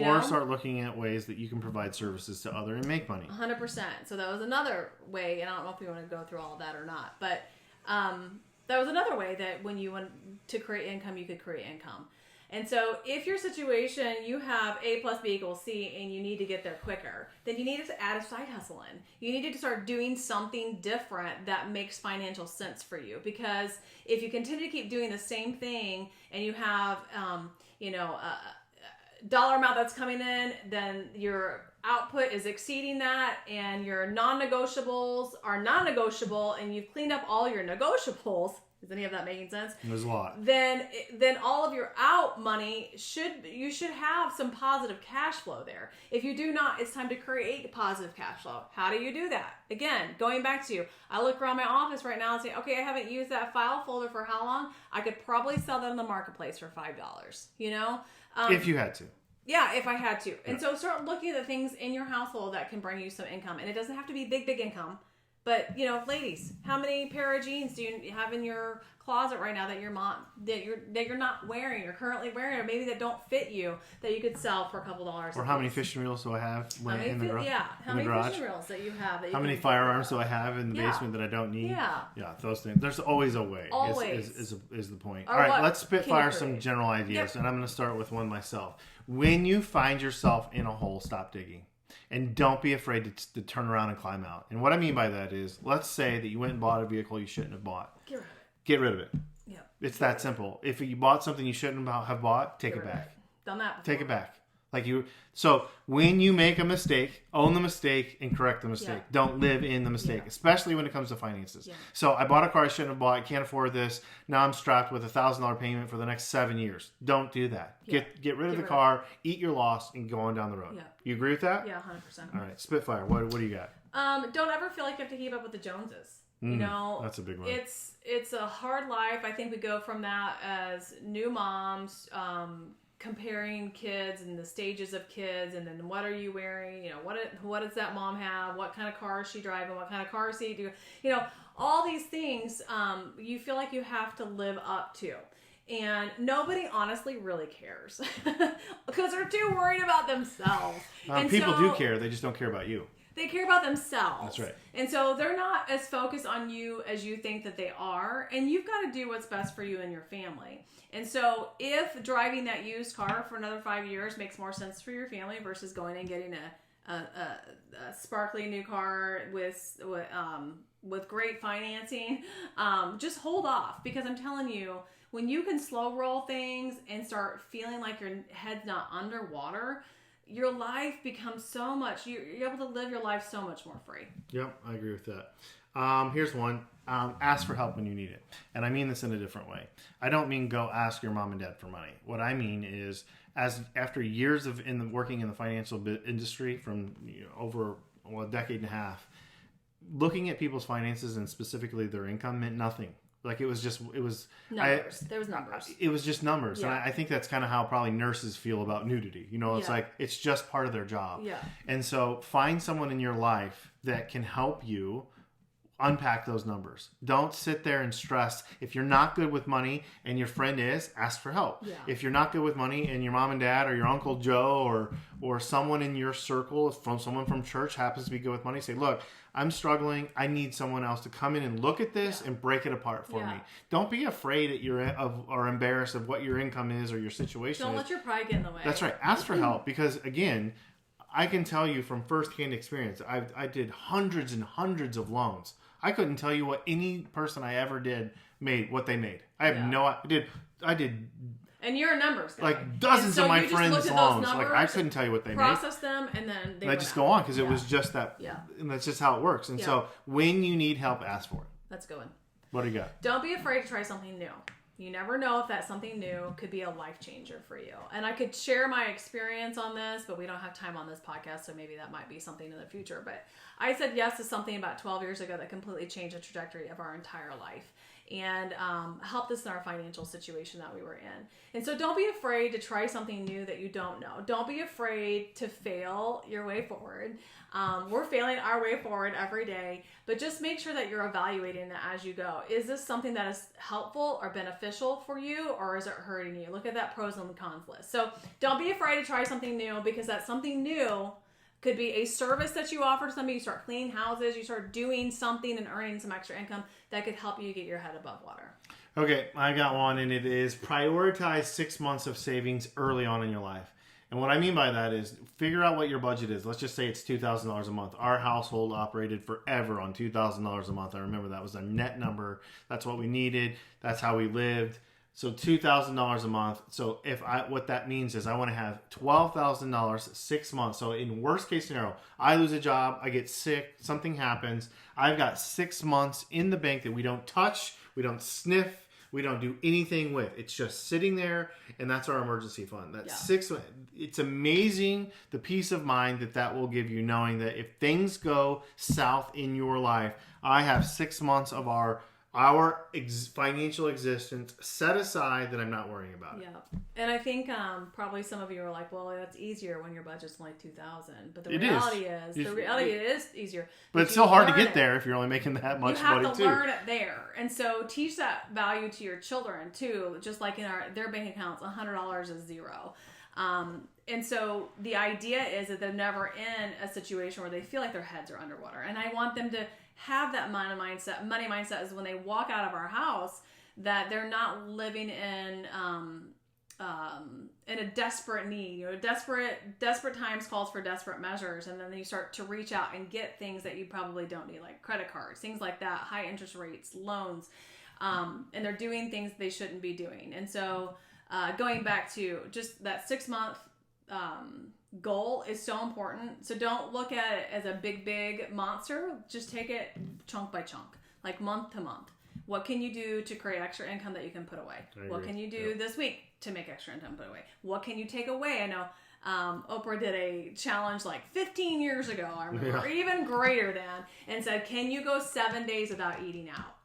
Or start looking at ways that you can provide services to others and make money. 100%. So that was another way, and I don't know if we want to go through all of that or not, but that was another way that when you want to create income, you could create income. And so if your situation, you have A plus B equals C and you need to get there quicker, then you need to add a side hustle in. You need to start doing something different that makes financial sense for you. Because if you continue to keep doing the same thing and you have, dollar amount that's coming in, then your output is exceeding that and your non-negotiables are non-negotiable and you've cleaned up all your negotiables. Is any of that making sense? There's a lot. Then all of your out money you should have some positive cash flow there. If you do not, it's time to create positive cash flow. How do you do that? Again, going back to, I look around my office right now and say, okay, I haven't used that file folder for how long? I could probably sell that in the marketplace for $5, If you had to. Yeah, if I had to. And so start looking at the things in your household that can bring you some income. And it doesn't have to be big income. But, ladies, how many pair of jeans do you have in your closet right now that you're not wearing, you're currently wearing, or maybe that don't fit you, that you could sell for a couple $. Or how many fishing reels do I have in the garage? How many fishing reels that you have? How many firearms do I have in the basement that I don't need? Yeah. Yeah, those things. There's always a way. Always. Is the point. Or all right, what let's spitfire can you some create? general ideas, Yep. and I'm going to start with one myself. When you find yourself in a hole, stop digging. And don't be afraid to turn around and climb out. And what I mean by that is, let's say that you went and bought a vehicle you shouldn't have bought. Get rid of it. Yeah. It's that simple. If you bought something you shouldn't have bought, take it back. Done that before. Take it back. So when you make a mistake, own the mistake and correct the mistake. Yeah. Don't live in the mistake, Yeah. especially when it comes to finances. Yeah. So I bought a car I shouldn't have bought. I can't afford this. Now I'm strapped with $1,000 payment for the next 7 years. Don't do that. Yeah. Get rid of the car, eat your loss, and go on down the road. Yeah. You agree with that? Yeah, 100%. All right, Spitfire. What do you got? Don't ever feel like you have to keep up with the Joneses. That's a big one. It's a hard life. I think we go from that as new moms, comparing kids and the stages of kids, and then what are you wearing? What does that mom have? What kind of car is she driving? What kind of car seat do you? All these things you feel like you have to live up to. And nobody honestly really cares because they're too worried about themselves. And people so, do care. They just don't care about you. They care about themselves. That's right. And so they're not as focused on you as you think that they are. And you've got to do what's best for you and your family. And so if driving that used car for another 5 years makes more sense for your family versus going and getting a sparkly new car with great financing, just hold off. Because I'm telling you, when you can slow roll things and start feeling like your head's not underwater, your life becomes so much, you're able to live your life so much more free. Yep, I agree with that. Here's one. Ask for help when you need it. And I mean this in a different way. I don't mean go ask your mom and dad for money. What I mean is, after years of working in the financial industry from over a decade and a half, looking at people's finances and specifically their income meant nothing. Like it was numbers. There was numbers. It was just numbers. Yeah. And I think that's kind of how probably nurses feel about nudity. It's Yeah. like, it's just part of their job. Yeah. And so find someone in your life that can help you unpack those numbers. Don't sit there and stress. If you're not good with money and your friend is, ask for help. Yeah. If you're not good with money and your mom and dad or your Uncle Joe or someone in your circle, someone from church happens to be good with money, say, look, I'm struggling. I need someone else to come in and look at this and break it apart for me. Don't be afraid or embarrassed of what your income is or your situation Don't is. let your pride get in the way. That's right. Ask for help because, again, I can tell you from firsthand experience, I did hundreds and hundreds of loans. I couldn't tell you what any person I ever did made, what they made. I have no idea. I did and you're a numbers guy. Like dozens of my friends' loans. Like I couldn't tell you what they process them, and then I just go on because it was just that. Yeah. And that's just how it works. And so when you need help, ask for it. That's going. What do you got? Don't be afraid to try something new. You never know if that something new could be a life changer for you. And I could share my experience on this, but we don't have time on this podcast, so maybe that might be something in the future. But I said yes to something about 12 years ago that completely changed the trajectory of our entire life and helped us in our financial situation that we were in. And so don't be afraid to try something new that you don't know. Don't be afraid to fail your way forward. We're failing our way forward every day, but just make sure that you're evaluating that as you go. Is this something that is helpful or beneficial for you, or is it hurting you? Look at that pros and cons list. So don't be afraid to try something new, because that something new could be a service that you offer to somebody. You start cleaning houses, you start doing something and earning some extra income that could help you get your head above water. Okay, I got one, and it is prioritize 6 months of savings early on in your life. And what I mean by that is figure out what your budget is. Let's just say it's $2,000 a month. Our household operated forever on $2,000 a month. I remember that was a net number. That's what we needed. That's how we lived. So $2,000 a month. So what that means is I want to have $12,000 6 months. So in worst case scenario, I lose a job, I get sick, something happens. I've got 6 months in the bank that we don't touch, we don't sniff, we don't do anything with. It's just sitting there, and that's our emergency fund. That's 6. It's amazing the peace of mind that will give you, knowing that if things go south in your life, I have 6 months of our financial existence set aside that I'm not worrying about. Yeah, and I think probably some of you are like, "Well, that's easier when your budget's only $2,000." But the reality is easier. But it's still hard to get there if you're only making that much money too. You have to learn it there, and so teach that value to your children too. Just like in their bank accounts, $100 is zero. And so the idea is that they're never in a situation where they feel like their heads are underwater. And I want them to have that money mindset is when they walk out of our house, that they're not living in a desperate need. Desperate times calls for desperate measures, and then you start to reach out and get things that you probably don't need, like credit cards, things like that, high interest rates, loans, and they're doing things they shouldn't be doing. And so going back to just that 6 month goal is so important. So don't look at it as a big monster. Just take it chunk by chunk, like month to month. What can you do to create extra income that you can put away? What can you do this week to make extra income put away? What can you take away? I know Oprah did a challenge like 15 years ago, I remember, or even greater than, and said, can you go 7 days without eating out?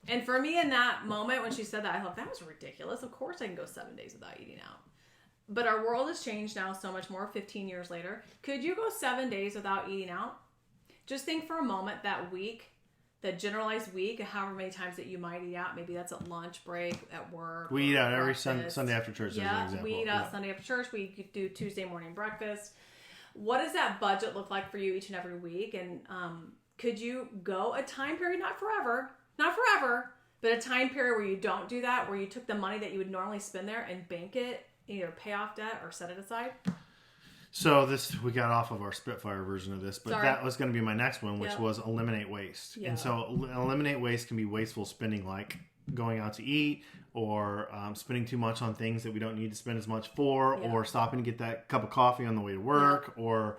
And for me in that moment when she said that, I thought, that was ridiculous. Of course I can go 7 days without eating out. But our world has changed now so much more 15 years later. Could you go 7 days without eating out? Just think for a moment that week, that generalized week, however many times that you might eat out. Maybe that's at lunch break, at work. We eat out every Sunday after church. Yeah, we eat out Sunday after church. We could do Tuesday morning breakfast. What does that budget look like for you each and every week? And could you go a time period, not forever, but a time period where you don't do that, where you took the money that you would normally spend there and bank it, either pay off debt or set it aside? So we got off of our Spitfire version of this, but that was going to be my next one, which was eliminate waste. And so eliminate waste can be wasteful spending, like going out to eat, or spending too much on things that we don't need to spend as much for, or stopping to get that cup of coffee on the way to work, or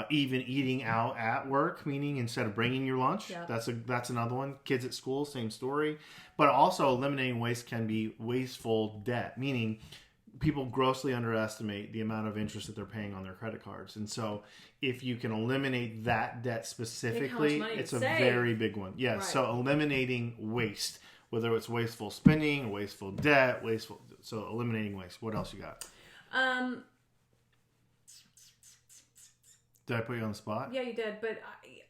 even eating out at work, meaning instead of bringing your lunch. That's another one. Kids at school, same story. But also eliminating waste can be wasteful debt, meaning people grossly underestimate the amount of interest that they're paying on their credit cards. And so if you can eliminate that debt specifically, it's a very big one. Yeah. Right. So eliminating waste, whether it's wasteful spending, wasteful debt, so eliminating waste. What else you got? Did I put you on the spot? Yeah, you did. But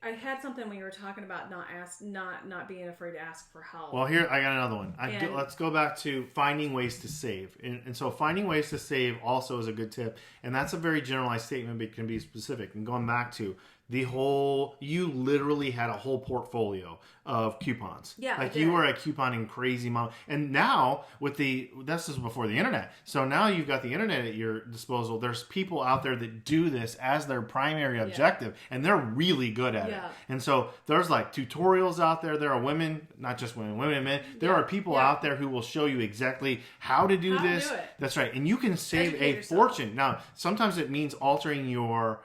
I had something when you were talking about not being afraid to ask for help. Well, here I got another one. Let's go back to finding ways to save. And so finding ways to save also is a good tip. And that's a very generalized statement, but it can be specific. And going back to you literally had a whole portfolio of coupons. Yeah. Like you were a couponing crazy mom. And now this is before the internet. So now you've got the internet at your disposal. There's people out there that do this as their primary objective, and they're really good at it. And so there's like tutorials out there. There are women, not just women and men. There are people out there who will show you exactly how to do this. That's right. And you can save a fortune. Now, sometimes it means altering your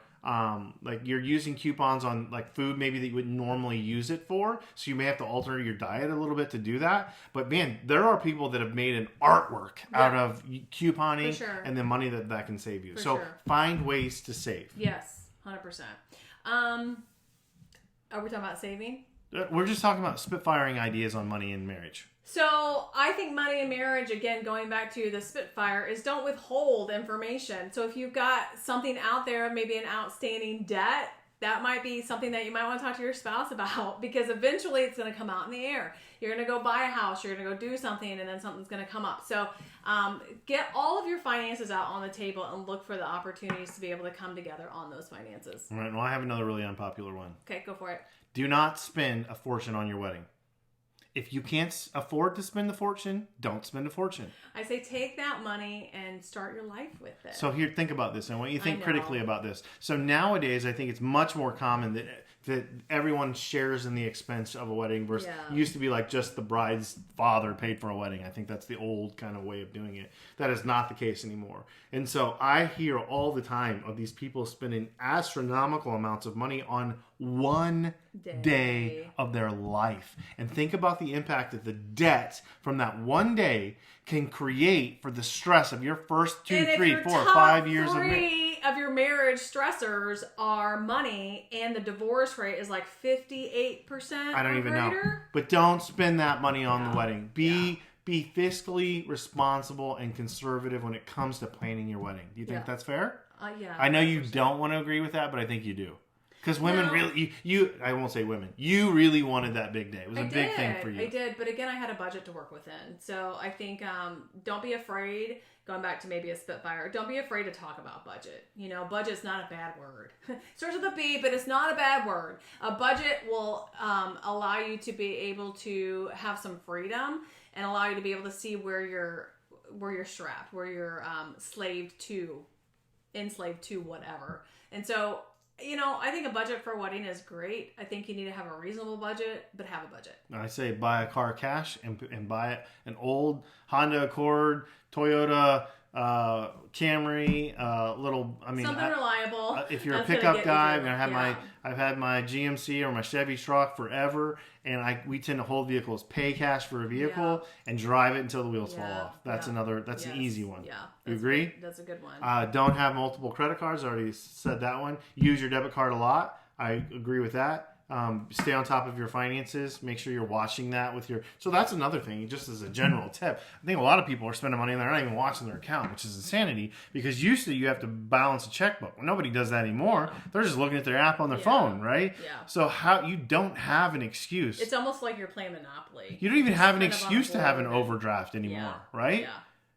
like you're using coupons on like food maybe that you wouldn't normally use it for, so you may have to alter your diet a little bit to do that. But man, there are people that have made an artwork out of couponing and the money that can save you. Find ways to save. Yes, 100%. Are we talking about saving? We're just talking about spitfiring ideas on money in marriage. So I think money in marriage, again, going back to the Spitfire, is don't withhold information. So if you've got something out there, maybe an outstanding debt, that might be something that you might want to talk to your spouse about, because eventually it's going to come out in the air. You're going to go buy a house, you're going to go do something, and then something's going to come up. So get all of your finances out on the table and look for the opportunities to be able to come together on those finances. All right, well, I have another really unpopular one. Okay, go for it. Do not spend a fortune on your wedding. If you can't afford to spend a fortune, don't spend a fortune. I say take that money and start your life with it. So here, think about this. I want you to think critically about this. So nowadays, I think it's much more common that everyone shares in the expense of a wedding versus it used to be like just the bride's father paid for a wedding. I think that's the old kind of way of doing it. That is not the case anymore. And so I hear all the time of these people spending astronomical amounts of money on one day of their life. And think about the impact that the debt from that one day can create for the stress of your first 2, 3, 4, 5 years of marriage. Of your marriage stressors are money, and the divorce rate is like 58%. I don't even know. But don't spend that money on the wedding. Be fiscally responsible and conservative when it comes to planning your wedding. Do you think that's fair? Yeah. I know you don't want to agree with that, but I think you do. Because women really, I won't say women, you really wanted that big day. It was a big thing for you. I did, but again, I had a budget to work within. So I think don't be afraid, going back to maybe a Spitfire, don't be afraid to talk about budget. You know, budget's not a bad word. It starts with a B, but it's not a bad word. A budget will allow you to be able to have some freedom and allow you to be able to see where you're strapped, where you're enslaved to whatever. And so, you know, I think a budget for a wedding is great. I think you need to have a reasonable budget, but have a budget. I say buy a car cash and buy an old Honda Accord, Toyota Camry, something reliable. If you're a pickup guy, I've had my GMC or my Chevy truck forever, and we tend to hold vehicles, pay cash for a vehicle, and drive it until the wheels fall off. That's an easy one. Yeah, you agree? That's a good one. Don't have multiple credit cards. I already said that one. Use your debit card a lot. I agree with that. Stay on top of your finances. Make sure you're watching that with your... So that's another thing, just as a general tip. I think a lot of people are spending money and they're not even watching their account, which is insanity, because usually you have to balance a checkbook. Well, nobody does that anymore. They're just looking at their app on their phone, right? Yeah. So you don't have an excuse. It's almost like you're playing Monopoly. You don't even have an excuse to have an overdraft anymore, right? Yeah.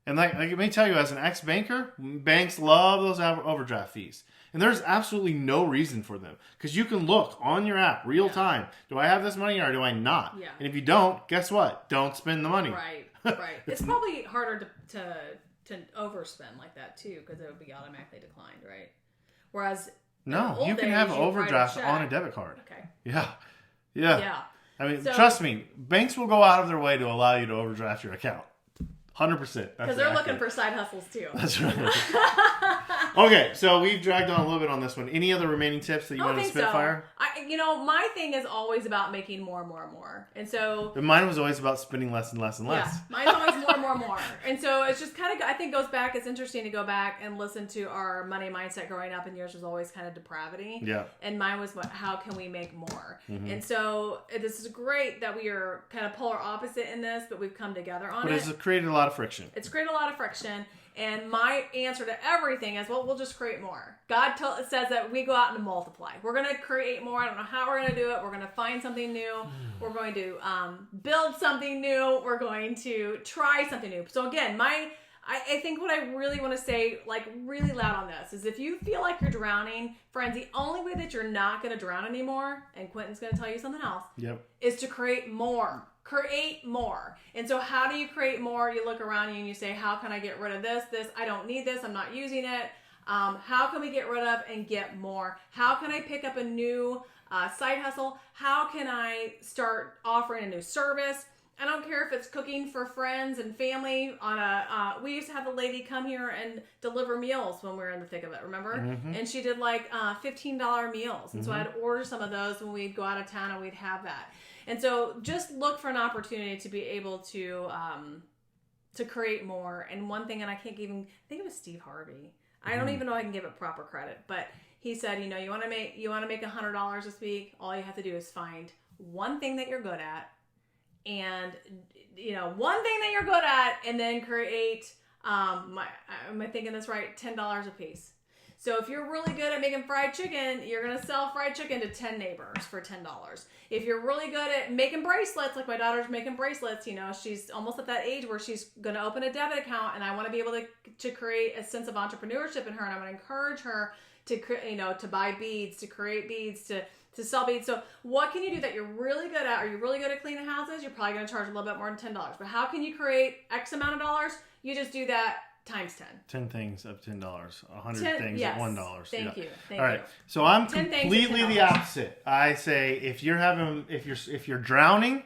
And like let me tell you, as an ex-banker, banks love those overdraft fees. And there's absolutely no reason for them. Because you can look on your app, real time. Do I have this money or do I not? Yeah. And if you don't, guess what? Don't spend the money. Right. It's probably harder to overspend like that, too, because it would be automatically declined, right? Whereas... No, you can have an overdraft on a debit card. Okay. Yeah. I mean, trust me, banks will go out of their way to allow you to overdraft your account. 100%. Because they're looking for side hustles too. That's right. Okay, so we've dragged on a little bit on this one. Any other remaining tips that you want to Spitfire? My thing is always about making more and more and more. And so... Mine was always about spending less and less and less. Yeah, mine's always more and more and more. And so it's just kind of, I think goes back, it's interesting to go back and listen to our money mindset growing up, and yours was always kind of depravity. Yeah. And mine was how can we make more? Mm-hmm. And so this is great that we are kind of polar opposite in this, but we've come together on it. But it's created a lot of friction. It's created a lot of friction. And my answer to everything is, well, we'll just create more. God says that we go out and multiply. We're going to create more. I don't know how we're going to do it. We're going to find something new. We're going to build something new. We're going to try something new. So again, I think what I really want to say, like really loud on this, is if you feel like you're drowning, friends, the only way that you're not going to drown anymore, and Quintin's going to tell you something else, is to create more. Create more. And so how do you create more? You look around you and you say, how can I get rid of this? I don't need this. I'm not using it. How can we get rid of and get more? How can I pick up a new side hustle? How can I start offering a new service? I don't care if it's cooking for friends and family on we used to have a lady come here and deliver meals when we were in the thick of it, remember? Mm-hmm. And she did like $15 meals. And so I'd order some of those when we'd go out of town and we'd have that. And so just look for an opportunity to be able to create more. And one thing, and I can't even think it was Steve Harvey. I don't even know if I can give it proper credit, but he said, you want to make $100 this week. All you have to do is find one thing that you're good at, and one thing that you're good at, and then create. Am I thinking this right? $10 a piece. So if you're really good at making fried chicken, you're going to sell fried chicken to 10 neighbors for $10. If you're really good at making bracelets, like my daughter's making bracelets, she's almost at that age where she's going to open a debit account, and I want to be able to create a sense of entrepreneurship in her, and I'm going to encourage her to buy beads, to create beads, to to sell beads. So what can you do that you're really good at? Are you really good at cleaning houses? You're probably going to charge a little bit more than $10. But how can you create X amount of dollars? You just do that times 10. 10 things of $10. 100 things at $1. Thank you. All right. So I'm completely the opposite. I say if you're drowning,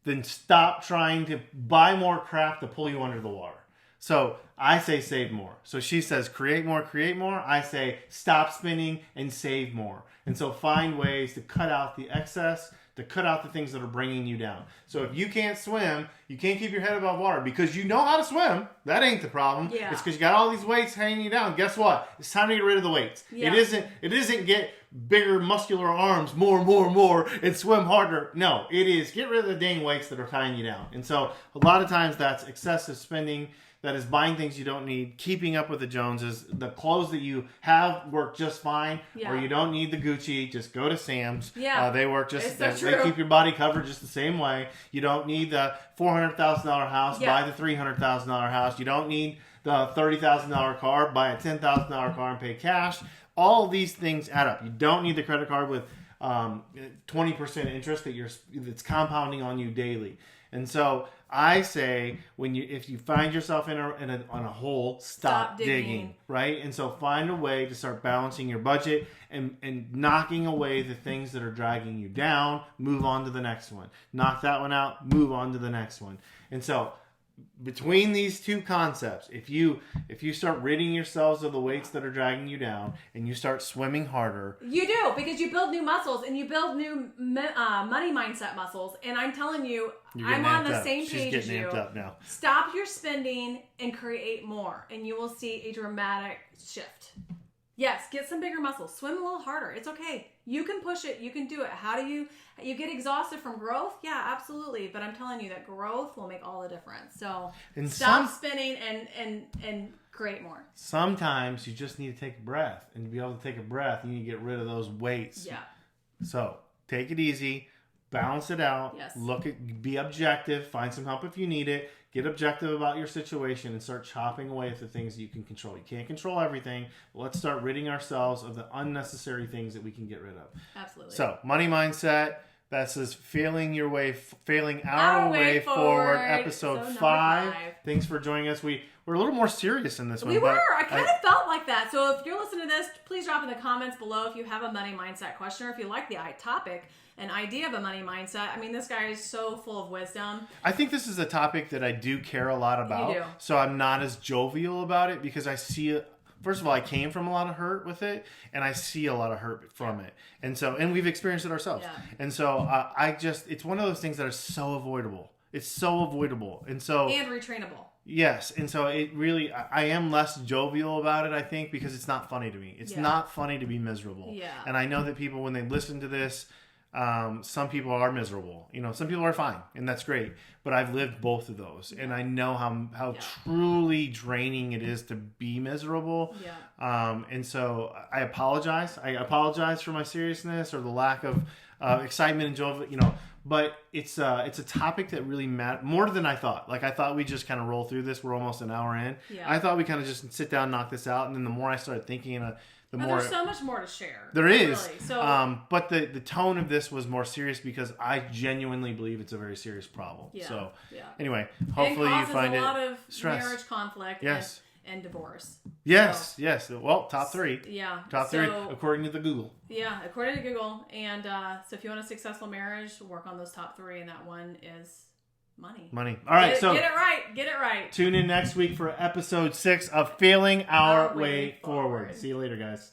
then stop trying to buy more crap to pull you under the water. So I say save more. So she says create more, create more. I say stop spending and save more. And so find ways to cut out the excess, to cut out the things that are bringing you down. So if you can't swim, you can't keep your head above water because you know how to swim. That ain't the problem. Yeah. It's because you got all these weights hanging you down. Guess what? It's time to get rid of the weights. Yeah. It isn't get bigger muscular arms, more, and swim harder. No, it is get rid of the dang weights that are tying you down. And so a lot of times that's excessive spending. That is buying things you don't need, keeping up with the Joneses. The clothes that you have work just fine, or you don't need the Gucci. Just go to Sam's. Yeah, they work just. They keep your body covered just the same way. You don't need the $400,000 house. Buy the $300,000 house. You don't need the $30,000 car. Buy a $10,000 car and pay cash. All these things add up. You don't need the credit card with 20% interest that's compounding on you daily. And so I say if you find yourself on a hole, stop digging, right? And so find a way to start balancing your budget and knocking away the things that are dragging you down. Move on to the next one. Knock that one out. Move on to the next one. And so between these two concepts, if you start ridding yourselves of the weights that are dragging you down and you start swimming harder, you do, because you build new muscles and you build new money mindset muscles. And I'm telling you, I'm on the same page as you. She's getting amped up now. Stop your spending and create more, and you will see a dramatic shift. Yes, get some bigger muscles. Swim a little harder. It's okay. You can push it. You can do it. How do you get exhausted from growth? Yeah, absolutely. But I'm telling you that growth will make all the difference. So stop spinning and create more. Sometimes you just need to take a breath. And to be able to take a breath, you need to get rid of those weights. Yeah. So take it easy. Balance it out. Yes. Be objective. Find some help if you need it. Get objective about your situation and start chopping away at the things that you can control. You can't control everything. But let's start ridding ourselves of the unnecessary things that we can get rid of. Absolutely. So, money mindset. This is failing our way forward. Episode 5. Thanks for joining us. We're a little more serious in this one. We were. I kind of felt like that. So if you're listening to this, please drop in the comments below if you have a money mindset question or if you like the topic. An idea of a money mindset. I mean, this guy is so full of wisdom. I think this is a topic that I do care a lot about. You do. So I'm not as jovial about it because I see it. First of all, I came from a lot of hurt with it, and I see a lot of hurt from it. And we've experienced it ourselves. Yeah. And so it's one of those things that are so avoidable. It's so avoidable. And retrainable. Yes. And so I am less jovial about it, I think, because it's not funny to me. It's not funny to be miserable. Yeah. And I know that people, when they listen to this, some people are miserable. Some people are fine, and that's great. But I've lived both of those, and I know how truly draining it is to be miserable. Yeah. And so I apologize. I apologize for my seriousness or the lack of excitement and joy. But it's a topic that really matters more than I thought. Like I thought we just kind of roll through this. We're almost an hour in. Yeah. I thought we kind of just sit down, knock this out, and then the more I started thinking, there's so much more to share. There is. Really. So, but the tone of this was more serious because I genuinely believe it's a very serious problem. Yeah. So anyway, hopefully you find it. It causes a lot of stress. Marriage conflict. Yes. And divorce. Yes. Well, top 3. Yeah. Top 3 according to the Google. Yeah, according to Google. And so if you want a successful marriage, work on those top 3, and that one is money. All right, get it right. Tune in next week for episode 6 of Failing Our Way Forward. See you later, guys.